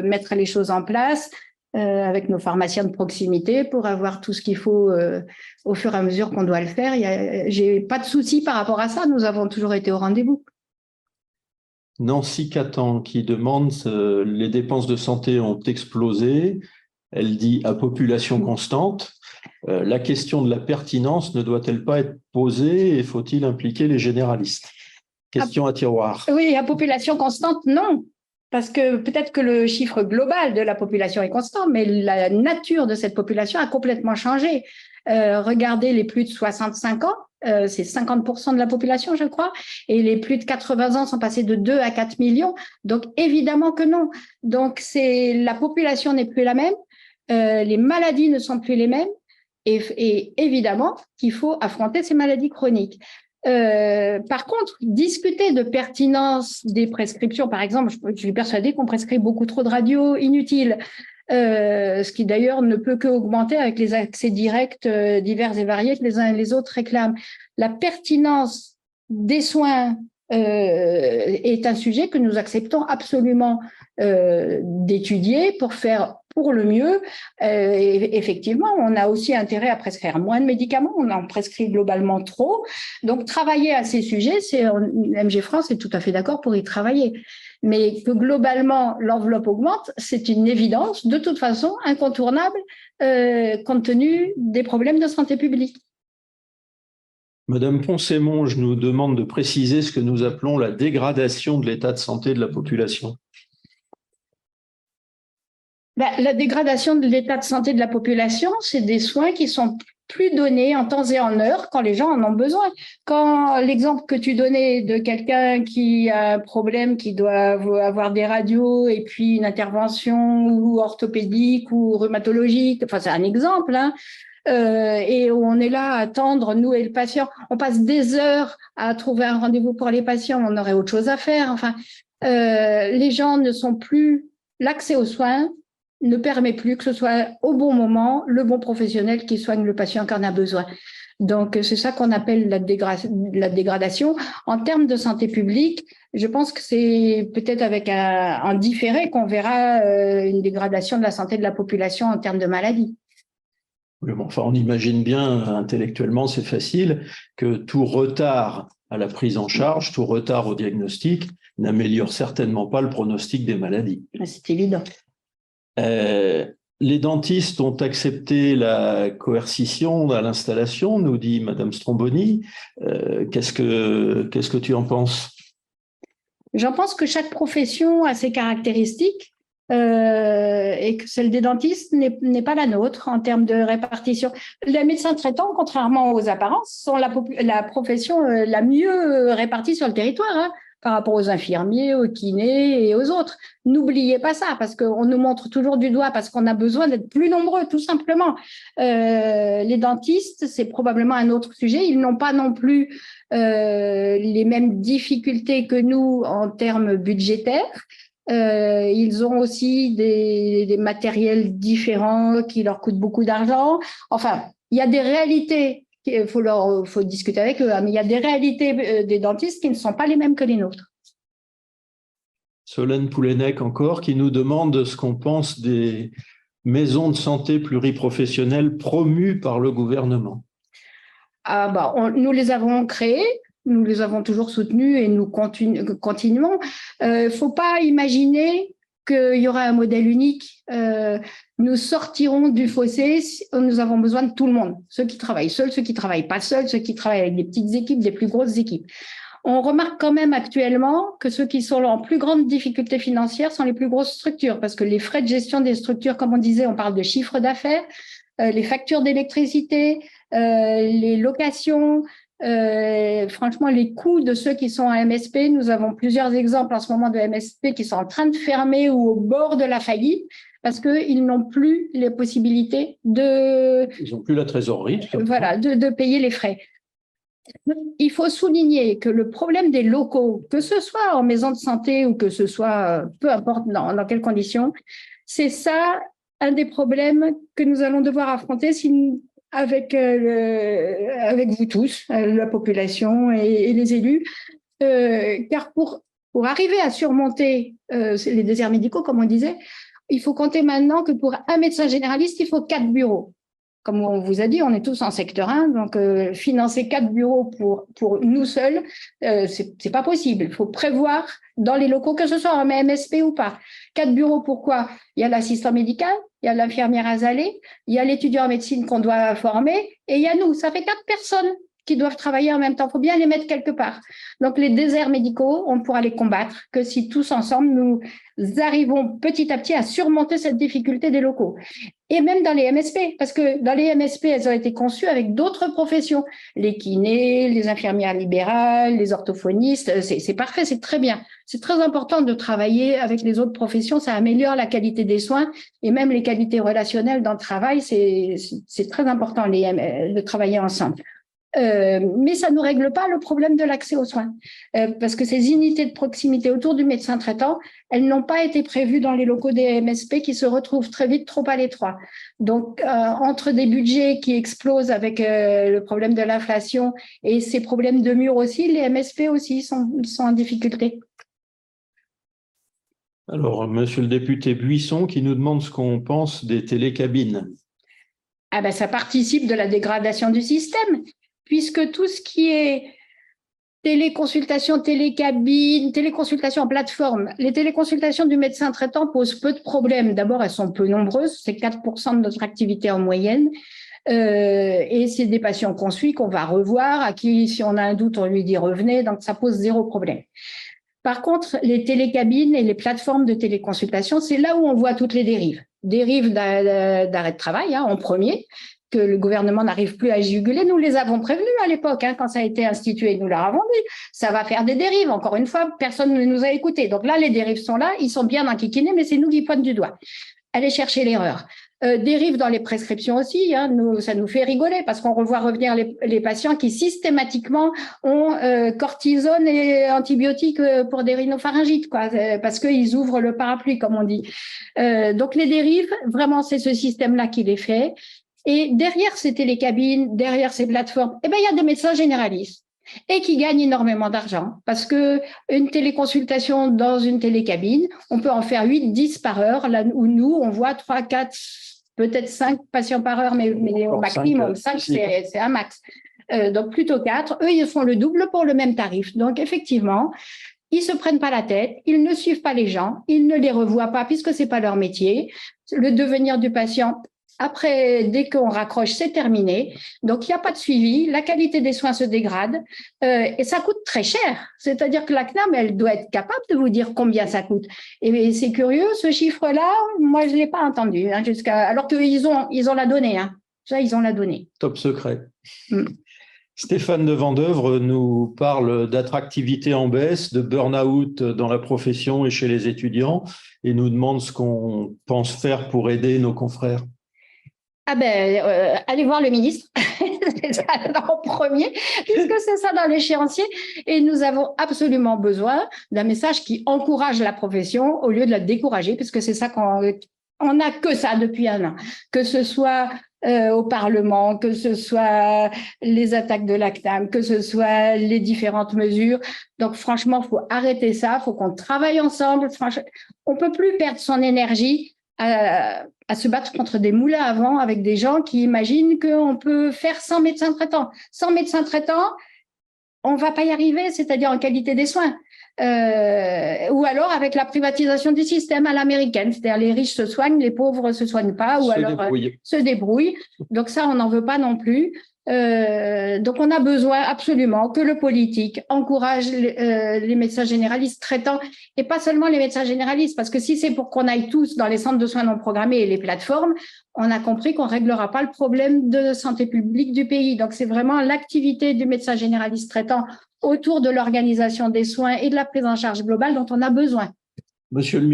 mettre les choses en place avec nos pharmaciens de proximité pour avoir tout ce qu'il faut au fur et à mesure qu'on doit le faire. J'ai pas de souci par rapport à ça, nous avons toujours été au rendez-vous. Nancy Catan qui demande les dépenses de santé ont explosé. Elle dit à population constante. La question de la pertinence ne doit-elle pas être posée et faut-il impliquer les généralistes? Question à tiroir. Oui, à population constante, non. Parce que peut-être que le chiffre global de la population est constant, mais la nature de cette population a complètement changé. Regardez les plus de 65 ans, c'est 50% de la population, je crois, et les plus de 80 ans sont passés de 2 à 4 millions. Donc, évidemment que non. Donc, la population n'est plus la même, les maladies ne sont plus les mêmes, et évidemment qu'il faut affronter ces maladies chroniques. Par contre, discuter de pertinence des prescriptions, par exemple, je suis persuadée qu'on prescrit beaucoup trop de radios inutiles, ce qui d'ailleurs ne peut qu'augmenter avec les accès directs divers et variés que les uns et les autres réclament. La pertinence des soins est un sujet que nous acceptons absolument d'étudier pour faire pour le mieux. Et effectivement, on a aussi intérêt à prescrire moins de médicaments, on en prescrit globalement trop. Donc, travailler à ces sujets, MG France est tout à fait d'accord pour y travailler. Mais que globalement, l'enveloppe augmente, c'est une évidence, de toute façon, incontournable, compte tenu des problèmes de santé publique. Madame Poncet-Monge nous demande de préciser ce que nous appelons la dégradation de l'état de santé de la population. La dégradation de l'état de santé de la population, c'est des soins qui sont plus donnés en temps et en heure quand les gens en ont besoin. Quand l'exemple que tu donnais de quelqu'un qui a un problème, qui doit avoir des radios et puis une intervention ou orthopédique ou rhumatologique, enfin c'est un exemple, hein, et on est là à attendre, nous et le patient, on passe des heures à trouver un rendez-vous pour les patients, on aurait autre chose à faire. Enfin, les gens ne sont plus, l'accès aux soins ne permet plus que ce soit au bon moment le bon professionnel qui soigne le patient qui en a besoin. Donc, c'est ça qu'on appelle la dégradation. En termes de santé publique, je pense que c'est peut-être avec un différé qu'on verra une dégradation de la santé de la population en termes de maladies. Oui, bon, enfin, on imagine bien, intellectuellement, c'est facile, que tout retard à la prise en charge, tout retard au diagnostic n'améliore certainement pas le pronostic des maladies. C'est évident. Les dentistes ont accepté la coercition à l'installation, nous dit Madame Stromboni. Qu'est-ce que tu en penses? J'en pense que chaque profession a ses caractéristiques et que celle des dentistes n'est pas la nôtre en termes de répartition. Les médecins traitants, contrairement aux apparences, sont la profession la mieux répartie sur le territoire, hein, par rapport aux infirmiers, aux kinés et aux autres. N'oubliez pas ça, parce qu'on nous montre toujours du doigt, parce qu'on a besoin d'être plus nombreux, tout simplement. Les dentistes, c'est probablement un autre sujet. Ils n'ont pas non plus les mêmes difficultés que nous en termes budgétaires. Ils ont aussi des matériels différents qui leur coûtent beaucoup d'argent. Enfin, il y a des réalités. Il faut discuter avec eux, mais il y a des réalités des dentistes qui ne sont pas les mêmes que les nôtres. Solène Poulenec encore, qui nous demande ce qu'on pense des maisons de santé pluriprofessionnelles promues par le gouvernement? Nous les avons créées, nous les avons toujours soutenues et nous continuons. Il ne faut pas imaginer qu'il y aura un modèle unique. Nous sortirons du fossé, nous avons besoin de tout le monde, ceux qui travaillent seuls, ceux qui ne travaillent pas seuls, ceux qui travaillent avec des petites équipes, des plus grosses équipes. On remarque quand même actuellement que ceux qui sont en plus grande difficulté financière sont les plus grosses structures, parce que les frais de gestion des structures, comme on disait, on parle de chiffre d'affaires, les factures d'électricité, les locations, franchement, les coûts de ceux qui sont en MSP, nous avons plusieurs exemples en ce moment de MSP qui sont en train de fermer ou au bord de la faillite parce qu'ils n'ont plus les possibilités de… Ils n'ont plus la trésorerie. Voilà, de payer les frais. Il faut souligner que le problème des locaux, que ce soit en maison de santé ou que ce soit, peu importe dans quelles conditions, c'est ça un des problèmes que nous allons devoir affronter avec vous tous, la population et les élus, car pour arriver à surmonter les déserts médicaux, comme on disait, il faut compter maintenant que pour un médecin généraliste, il faut 4 bureaux. Comme on vous a dit, on est tous en secteur 1, donc financer 4 bureaux pour nous seuls, c'est pas possible. Il faut prévoir dans les locaux, que ce soit en MSP ou pas. 4 bureaux, pourquoi? Il y a l'assistant médical, il y a l'infirmière azalée, il y a l'étudiant en médecine qu'on doit former, et il y a nous. Ça fait 4 personnes qui doivent travailler en même temps. Il faut bien les mettre quelque part. Donc, les déserts médicaux, on pourra les combattre que si tous ensemble, nous arrivons petit à petit à surmonter cette difficulté des locaux. Et même dans les MSP, parce que dans les MSP, elles ont été conçues avec d'autres professions. Les kinés, les infirmières libérales, les orthophonistes, c'est parfait, c'est très bien. C'est très important de travailler avec les autres professions, ça améliore la qualité des soins et même les qualités relationnelles dans le travail, c'est très important de travailler ensemble. Mais ça ne règle pas le problème de l'accès aux soins, parce que ces unités de proximité autour du médecin traitant, elles n'ont pas été prévues dans les locaux des MSP qui se retrouvent très vite trop à l'étroit. Donc, entre des budgets qui explosent avec le problème de l'inflation et ces problèmes de murs aussi, les MSP aussi sont en difficulté. Alors, monsieur le député Buisson qui nous demande ce qu'on pense des télécabines. Ça participe de la dégradation du système, puisque tout ce qui est téléconsultation, télécabine, téléconsultation en plateforme, les téléconsultations du médecin traitant posent peu de problèmes. D'abord, elles sont peu nombreuses, c'est 4% de notre activité en moyenne. Et c'est des patients qu'on suit, qu'on va revoir, à qui, si on a un doute, on lui dit revenez, donc ça pose 0 problème. Par contre, les télécabines et les plateformes de téléconsultation, c'est là où on voit toutes les dérives. Dérives d'arrêt de travail, en premier, que le gouvernement n'arrive plus à juguler. Nous les avons prévenus à l'époque, quand ça a été institué, nous leur avons dit, ça va faire des dérives. Encore une fois, personne ne nous a écoutés. Donc là, les dérives sont là, ils sont bien enquiquinés, mais c'est nous qui pointons du doigt. Allez chercher l'erreur. Dérives dans les prescriptions aussi, ça nous fait rigoler parce qu'on revoit revenir les patients qui systématiquement ont cortisone et antibiotiques pour des rhinopharyngites, parce qu'ils ouvrent le parapluie, comme on dit. Donc les dérives, vraiment, c'est ce système-là qui les fait. Et derrière ces télécabines, derrière ces plateformes, il y a des médecins généralistes et qui gagnent énormément d'argent parce que une téléconsultation dans une télécabine, on peut en faire 8, 10 par heure, là où nous, on voit 3, 4, peut-être 5 patients par heure, mais au maximum, 5, c'est un max. Donc plutôt 4. Eux, ils font le double pour le même tarif. Donc effectivement, ils se prennent pas la tête, ils ne suivent pas les gens, ils ne les revoient pas puisque c'est pas leur métier. Le devenir du patient, après, dès qu'on raccroche, c'est terminé. Donc, il n'y a pas de suivi. La qualité des soins se dégrade et ça coûte très cher. C'est-à-dire que la CNAM, elle doit être capable de vous dire combien ça coûte. Et c'est curieux, ce chiffre-là, moi, je ne l'ai pas entendu. Alors qu'ils ont la donnée. Ça, ils ont la donnée. Top secret. Stéphane de Vendeuvre nous parle d'attractivité en baisse, de burn-out dans la profession et chez les étudiants et nous demande ce qu'on pense faire pour aider nos confrères. Allez voir le ministre, c'est ça en premier, puisque c'est ça dans l'échéancier. Et nous avons absolument besoin d'un message qui encourage la profession au lieu de la décourager, puisque c'est ça on n'a que ça depuis un an. Que ce soit au Parlement, que ce soit les attaques de la CNAM, que ce soit les différentes mesures. Donc franchement, il faut arrêter ça, il faut qu'on travaille ensemble. Franchement, on ne peut plus perdre son énergie à se battre contre des moulins à vent avec des gens qui imaginent qu'on peut faire sans médecin traitant. Sans médecin traitant, on ne va pas y arriver, c'est-à-dire en qualité des soins. Ou alors avec la privatisation du système à l'américaine, c'est-à-dire les riches se soignent, les pauvres ne se soignent pas, ou alors se débrouillent. Donc ça, on n'en veut pas non plus. Donc on a besoin absolument que le politique encourage les médecins généralistes traitants, et pas seulement les médecins généralistes, parce que si c'est pour qu'on aille tous dans les centres de soins non programmés et les plateformes, on a compris qu'on ne réglera pas le problème de santé publique du pays. Donc c'est vraiment l'activité du médecin généraliste traitant autour de l'organisation des soins et de la prise en charge globale dont on a besoin. Monsieur le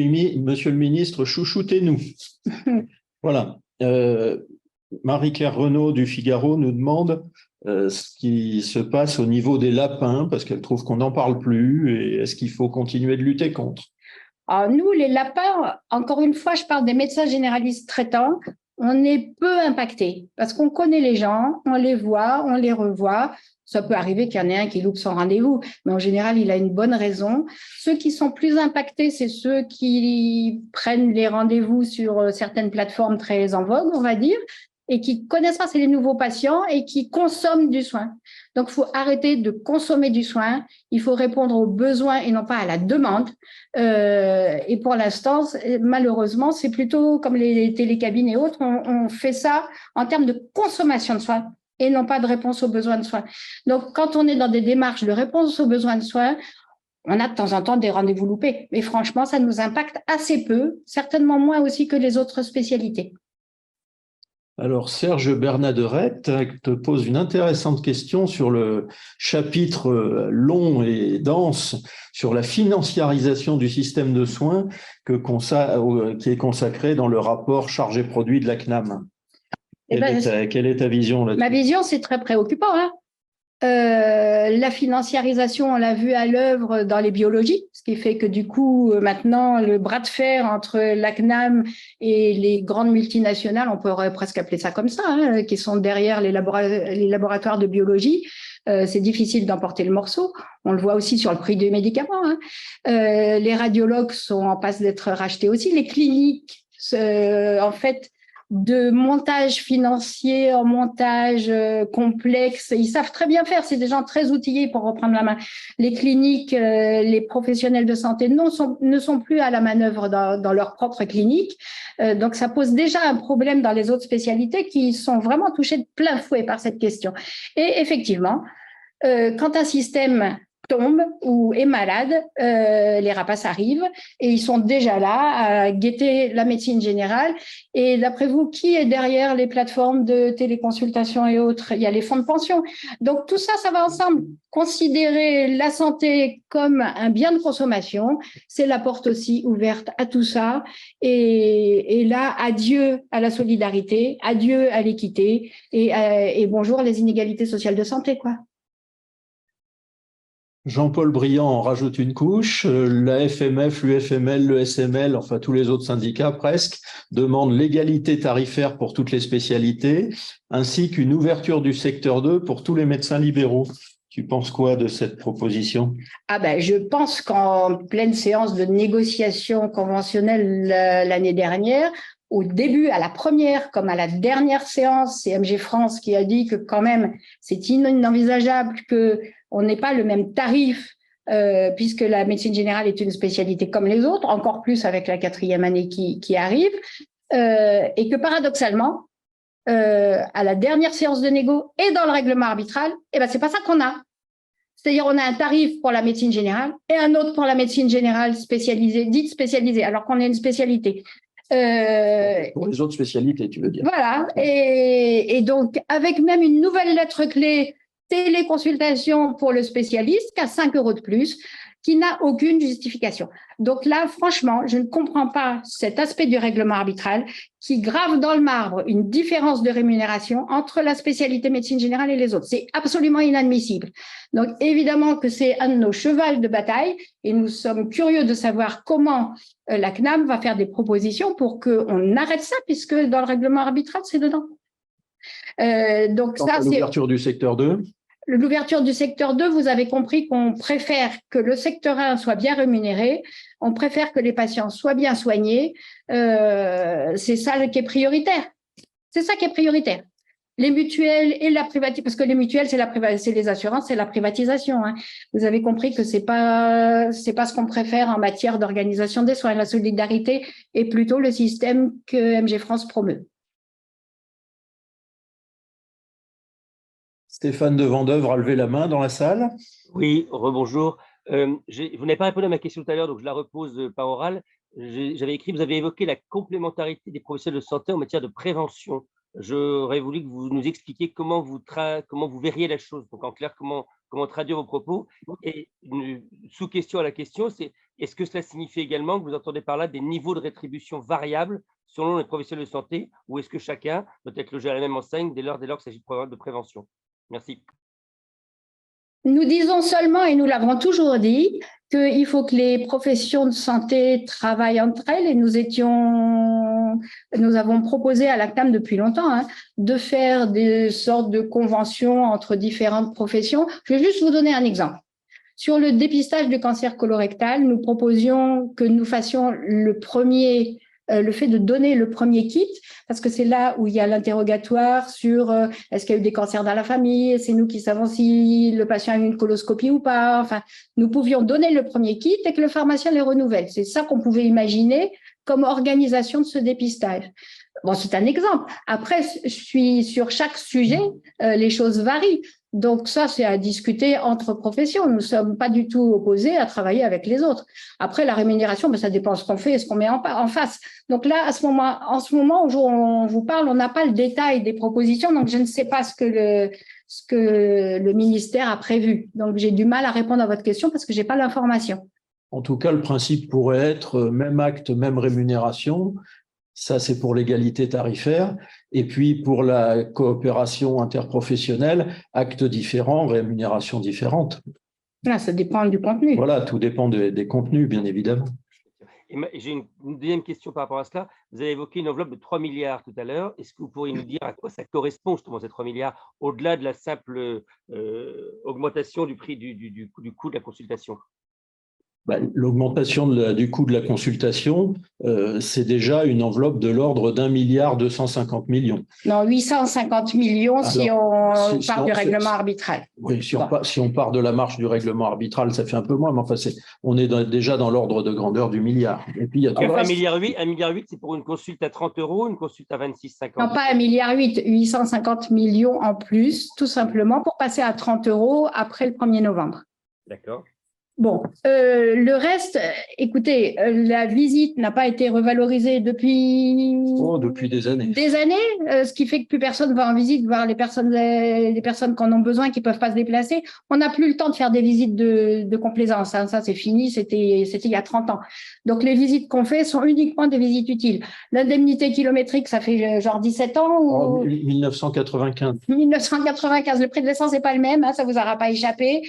ministre, chouchoutez-nous. Voilà. Marie-Claire Renaud du Figaro nous demande ce qui se passe au niveau des lapins, parce qu'elle trouve qu'on n'en parle plus, et est-ce qu'il faut continuer de lutter contre? Alors nous, les lapins, encore une fois, je parle des médecins généralistes traitants, on est peu impactés, parce qu'on connaît les gens, on les voit, on les revoit. Ça peut arriver qu'il y en ait un qui loupe son rendez-vous, mais en général, il a une bonne raison. Ceux qui sont plus impactés, c'est ceux qui prennent les rendez-vous sur certaines plateformes très en vogue, on va dire, et qui connaissent pas, c'est les nouveaux patients et qui consomment du soin. Donc, il faut arrêter de consommer du soin. Il faut répondre aux besoins et non pas à la demande. Et pour l'instant, malheureusement, c'est plutôt comme les télécabines et autres, on fait ça en termes de consommation de soins et non pas de réponse aux besoins de soins. Donc, quand on est dans des démarches de réponse aux besoins de soins, on a de temps en temps des rendez-vous loupés. Mais franchement, ça nous impacte assez peu, certainement moins aussi que les autres spécialités. Alors, Serge Bernadette te pose une intéressante question sur le chapitre long et dense sur la financiarisation du système de soins qui est consacré dans le rapport chargé-produit de la CNAM. Quelle est ta vision là-dessus? Ma vision, c'est très préoccupant. La financiarisation, on l'a vu à l'œuvre dans les biologies, ce qui fait que du coup, maintenant, le bras de fer entre la CNAM et les grandes multinationales, on pourrait presque appeler ça comme ça, qui sont derrière les laboratoires de biologie, c'est difficile d'emporter le morceau. On le voit aussi sur le prix des médicaments. Les radiologues sont en passe d'être rachetés aussi. Les cliniques, en fait, de montage financier en montage complexe. Ils savent très bien faire, c'est des gens très outillés pour reprendre la main. Les cliniques, les professionnels de santé ne sont plus à la manœuvre dans leur propre clinique. Donc, ça pose déjà un problème dans les autres spécialités qui sont vraiment touchées de plein fouet par cette question. Et effectivement, quand un système tombe ou est malade, les rapaces arrivent et ils sont déjà là à guetter la médecine générale. Et d'après vous, qui est derrière les plateformes de téléconsultation et autres? Il y a les fonds de pension. Donc tout ça, ça va ensemble. Considérer la santé comme un bien de consommation, c'est la porte aussi ouverte à tout ça. Et là, adieu à la solidarité, adieu à l'équité et bonjour les inégalités sociales de santé, quoi. Jean-Paul Briand en rajoute une couche. La FMF, l'UFML, le SML, enfin tous les autres syndicats presque, demandent l'égalité tarifaire pour toutes les spécialités, ainsi qu'une ouverture du secteur 2 pour tous les médecins libéraux. Tu penses quoi de cette proposition? Je pense qu'en pleine séance de négociation conventionnelle l'année dernière, au début, à la première comme à la dernière séance, c'est MG France qui a dit que quand même, c'est inenvisageable qu'on n'ait pas le même tarif puisque la médecine générale est une spécialité comme les autres, encore plus avec la 4e année qui arrive, et que paradoxalement, à la dernière séance de négo et dans le règlement arbitral, c'est pas ça qu'on a. C'est-à-dire on a un tarif pour la médecine générale et un autre pour la médecine générale spécialisée, dite spécialisée, alors qu'on est une spécialité. Pour les autres spécialités, tu veux dire. Voilà, et donc avec même une nouvelle lettre clé, téléconsultation pour le spécialiste, qu'à 5 € de plus, qui n'a aucune justification. Donc là, franchement, je ne comprends pas cet aspect du règlement arbitral qui grave dans le marbre une différence de rémunération entre la spécialité médecine générale et les autres. C'est absolument inadmissible. Donc évidemment que c'est un de nos chevals de bataille et nous sommes curieux de savoir comment la CNAM va faire des propositions pour qu'on arrête ça, puisque dans le règlement arbitral, c'est dedans. Donc ça, c'est l'ouverture du secteur 2. l'ouverture du secteur 2, vous avez compris qu'on préfère que le secteur 1 soit bien rémunéré, on préfère que les patients soient bien soignés. C'est ça qui est prioritaire. C'est ça qui est prioritaire. Les mutuelles et la privatisation, parce que les mutuelles, c'est les assurances, c'est la privatisation. Hein. Vous avez compris que c'est pas ce qu'on préfère en matière d'organisation des soins. La solidarité est plutôt le système que MG France promeut. Stéphane de Vendœuvre a levé la main dans la salle. Oui, rebonjour. Vous n'avez pas répondu à ma question tout à l'heure, donc je la repose par oral. J'avais écrit, vous avez évoqué la complémentarité des professionnels de santé en matière de prévention. J'aurais voulu que vous nous expliquiez comment vous verriez la chose. Donc, en clair, comment traduire vos propos. Et une sous-question à la question, c'est est-ce que cela signifie également que vous entendez par là des niveaux de rétribution variables selon les professionnels de santé, ou est-ce que chacun doit être logé à la même enseigne dès lors qu'il s'agit de programme de prévention? Merci. Nous disons seulement, et nous l'avons toujours dit, qu'il faut que les professions de santé travaillent entre elles, et nous avons proposé à la CNAM depuis longtemps de faire des sortes de conventions entre différentes professions. Je vais juste vous donner un exemple. Sur le dépistage du cancer colorectal, nous proposions que nous fassions le fait de donner le premier kit, parce que c'est là où il y a l'interrogatoire sur est-ce qu'il y a eu des cancers dans la famille, c'est nous qui savons si le patient a eu une coloscopie ou pas. Enfin, nous pouvions donner le premier kit et que le pharmacien les renouvelle. C'est ça qu'on pouvait imaginer comme organisation de ce dépistage. Bon, c'est un exemple. Après, sur chaque sujet, les choses varient. Donc ça, c'est à discuter entre professions. Nous ne sommes pas du tout opposés à travailler avec les autres. Après, la rémunération, ça dépend de ce qu'on fait et ce qu'on met en face. Donc là, en ce moment où on vous parle, on n'a pas le détail des propositions, donc je ne sais pas ce que le ministère a prévu. Donc j'ai du mal à répondre à votre question parce que je n'ai pas l'information. En tout cas, le principe pourrait être même acte, même rémunération. Ça, c'est pour l'égalité tarifaire. Et puis, pour la coopération interprofessionnelle, actes différents, rémunération différente. Là, ça dépend du contenu. Voilà, tout dépend des contenus, bien évidemment. J'ai une deuxième question par rapport à cela. Vous avez évoqué une enveloppe de 3 milliards tout à l'heure. Est-ce que vous pourriez nous dire à quoi ça correspond, justement, ces 3 milliards, au-delà de la simple augmentation du prix du coût de la consultation? L'augmentation du coût de la consultation, c'est déjà une enveloppe de l'ordre d'1,250 milliard. Non, 850 millions si on part du règlement arbitral. Oui, si on part de la marge du règlement arbitral, ça fait un peu moins, mais enfin, on est déjà dans l'ordre de grandeur du milliard. Et puis, il y a 1,8 milliard, c'est pour une consulte à 30 €, une consulte à 26,50 €. Non, pas 1,8 milliard, 850 millions en plus, tout simplement, pour passer à 30 € après le 1er novembre. D'accord. Bon, le reste, écoutez, la visite n'a pas été revalorisée depuis des années. Des années, ce qui fait que plus personne va en visite voir les personnes qui en ont besoin, qui peuvent pas se déplacer. On n'a plus le temps de faire des visites de complaisance. Ça, c'est fini. C'était il y a 30 ans. Donc, les visites qu'on fait sont uniquement des visites utiles. L'indemnité kilométrique, ça fait genre 17 ans ou 1995. 1995. Le prix de l'essence n'est pas le même. Ça vous aura pas échappé.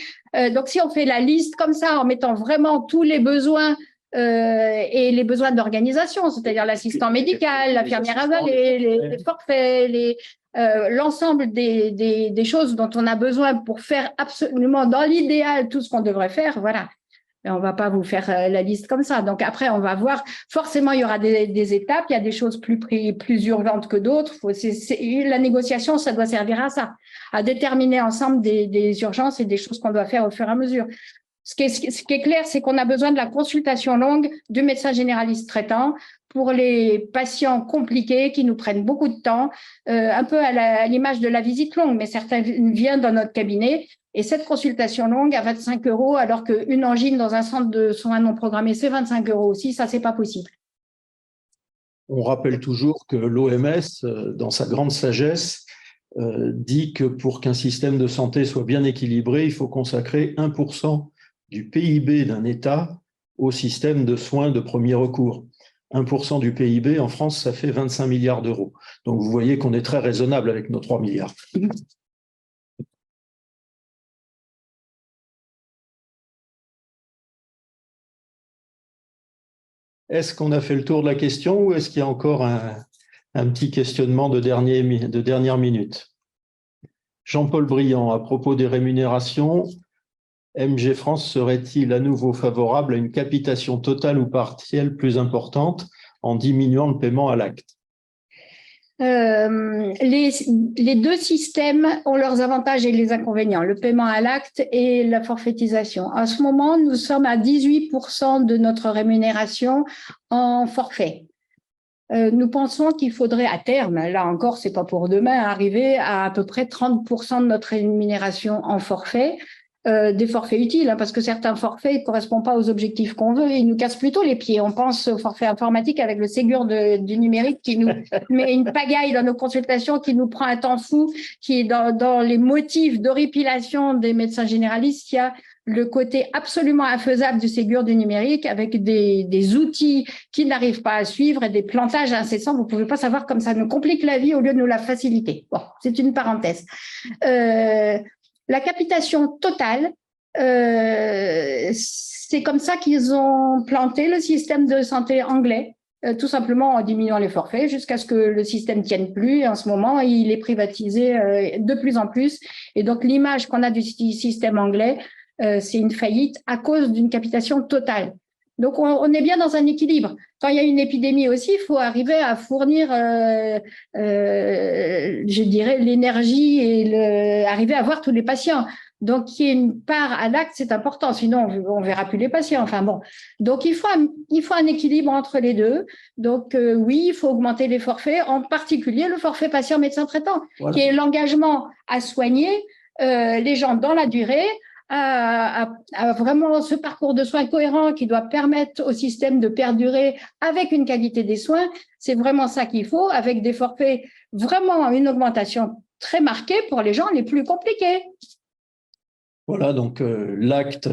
Donc, si on fait la liste comme ça, en mettant vraiment tous les besoins et les besoins d'organisation, c'est-à-dire l'assistant médical, l'infirmière avalée, les forfaits, l'ensemble des choses dont on a besoin pour faire absolument, dans l'idéal, tout ce qu'on devrait faire, voilà. Et on ne va pas vous faire la liste comme ça. Donc après, on va voir. Forcément, il y aura des étapes. Il y a des choses plus urgentes que d'autres. La négociation, ça doit servir à ça, à déterminer ensemble des urgences et des choses qu'on doit faire au fur et à mesure. Ce qui est clair, c'est qu'on a besoin de la consultation longue du médecin généraliste traitant pour les patients compliqués qui nous prennent beaucoup de temps, un peu à l'image de la visite longue, mais certains viennent dans notre cabinet. Et cette consultation longue à 25 €, alors qu'une angine dans un centre de soins non programmés, c'est 25 € aussi, ça, c'est pas possible. On rappelle toujours que l'OMS, dans sa grande sagesse, dit que pour qu'un système de santé soit bien équilibré, il faut consacrer 1% du PIB d'un État au système de soins de premier recours. 1% du PIB, en France, ça fait 25 milliards d'euros. Donc, vous voyez qu'on est très raisonnable avec nos 3 milliards. Est-ce qu'on a fait le tour de la question ou est-ce qu'il y a encore un petit questionnement de dernière minute? Jean-Paul Briand, à propos des rémunérations, MG France serait-il à nouveau favorable à une capitation totale ou partielle plus importante en diminuant le paiement à l'acte? Les deux systèmes ont leurs avantages et les inconvénients, le paiement à l'acte et la forfaitisation. En ce moment, nous sommes à 18% de notre rémunération en forfait. Nous pensons qu'il faudrait à terme, là encore, c'est pas pour demain, arriver à peu près 30% de notre rémunération en forfait. Des forfaits utiles, hein, parce que certains forfaits ne correspondent pas aux objectifs qu'on veut et ils nous cassent plutôt les pieds. On pense au forfait informatique avec le Ségur du numérique qui nous met une pagaille dans nos consultations, qui nous prend un temps fou, qui est dans les motifs d'horripilation des médecins généralistes. Il y a le côté absolument infaisable du Ségur du numérique avec des outils qui n'arrivent pas à suivre et des plantages incessants. Vous ne pouvez pas savoir comme ça nous complique la vie au lieu de nous la faciliter. Bon, c'est une parenthèse. La capitation totale, c'est comme ça qu'ils ont planté le système de santé anglais, tout simplement en diminuant les forfaits jusqu'à ce que le système tienne plus. Et en ce moment, il est privatisé de plus en plus. Et donc, l'image qu'on a du système anglais, c'est une faillite à cause d'une capitation totale. Donc, on est bien dans un équilibre. Quand il y a une épidémie aussi, il faut arriver à fournir, je dirais, l'énergie et arriver à voir tous les patients. Donc, qu'il y ait une part à l'acte, c'est important. Sinon, on verra plus les patients. Enfin bon. Donc, il faut un équilibre entre les deux. Donc, oui, il faut augmenter les forfaits, en particulier le forfait patient médecin traitant, voilà, qui est l'engagement à soigner les gens dans la durée, à vraiment ce parcours de soins cohérent qui doit permettre au système de perdurer avec une qualité des soins. C'est vraiment ça qu'il faut, avec des forfaits, vraiment une augmentation très marquée pour les gens les plus compliqués. Voilà, donc l'acte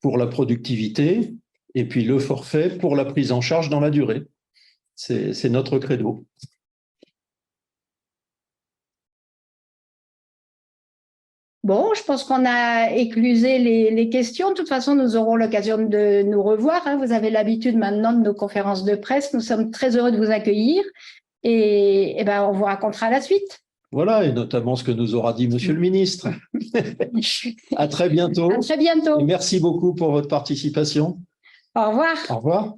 pour la productivité et puis le forfait pour la prise en charge dans la durée. C'est notre credo. Bon, je pense qu'on a éclusé les questions. De toute façon, nous aurons l'occasion de nous revoir. Hein. Vous avez l'habitude maintenant de nos conférences de presse. Nous sommes très heureux de vous accueillir et ben, on vous racontera la suite. Voilà, et notamment ce que nous aura dit Monsieur le Ministre. À très bientôt. À très bientôt. Et merci beaucoup pour votre participation. Au revoir. Au revoir.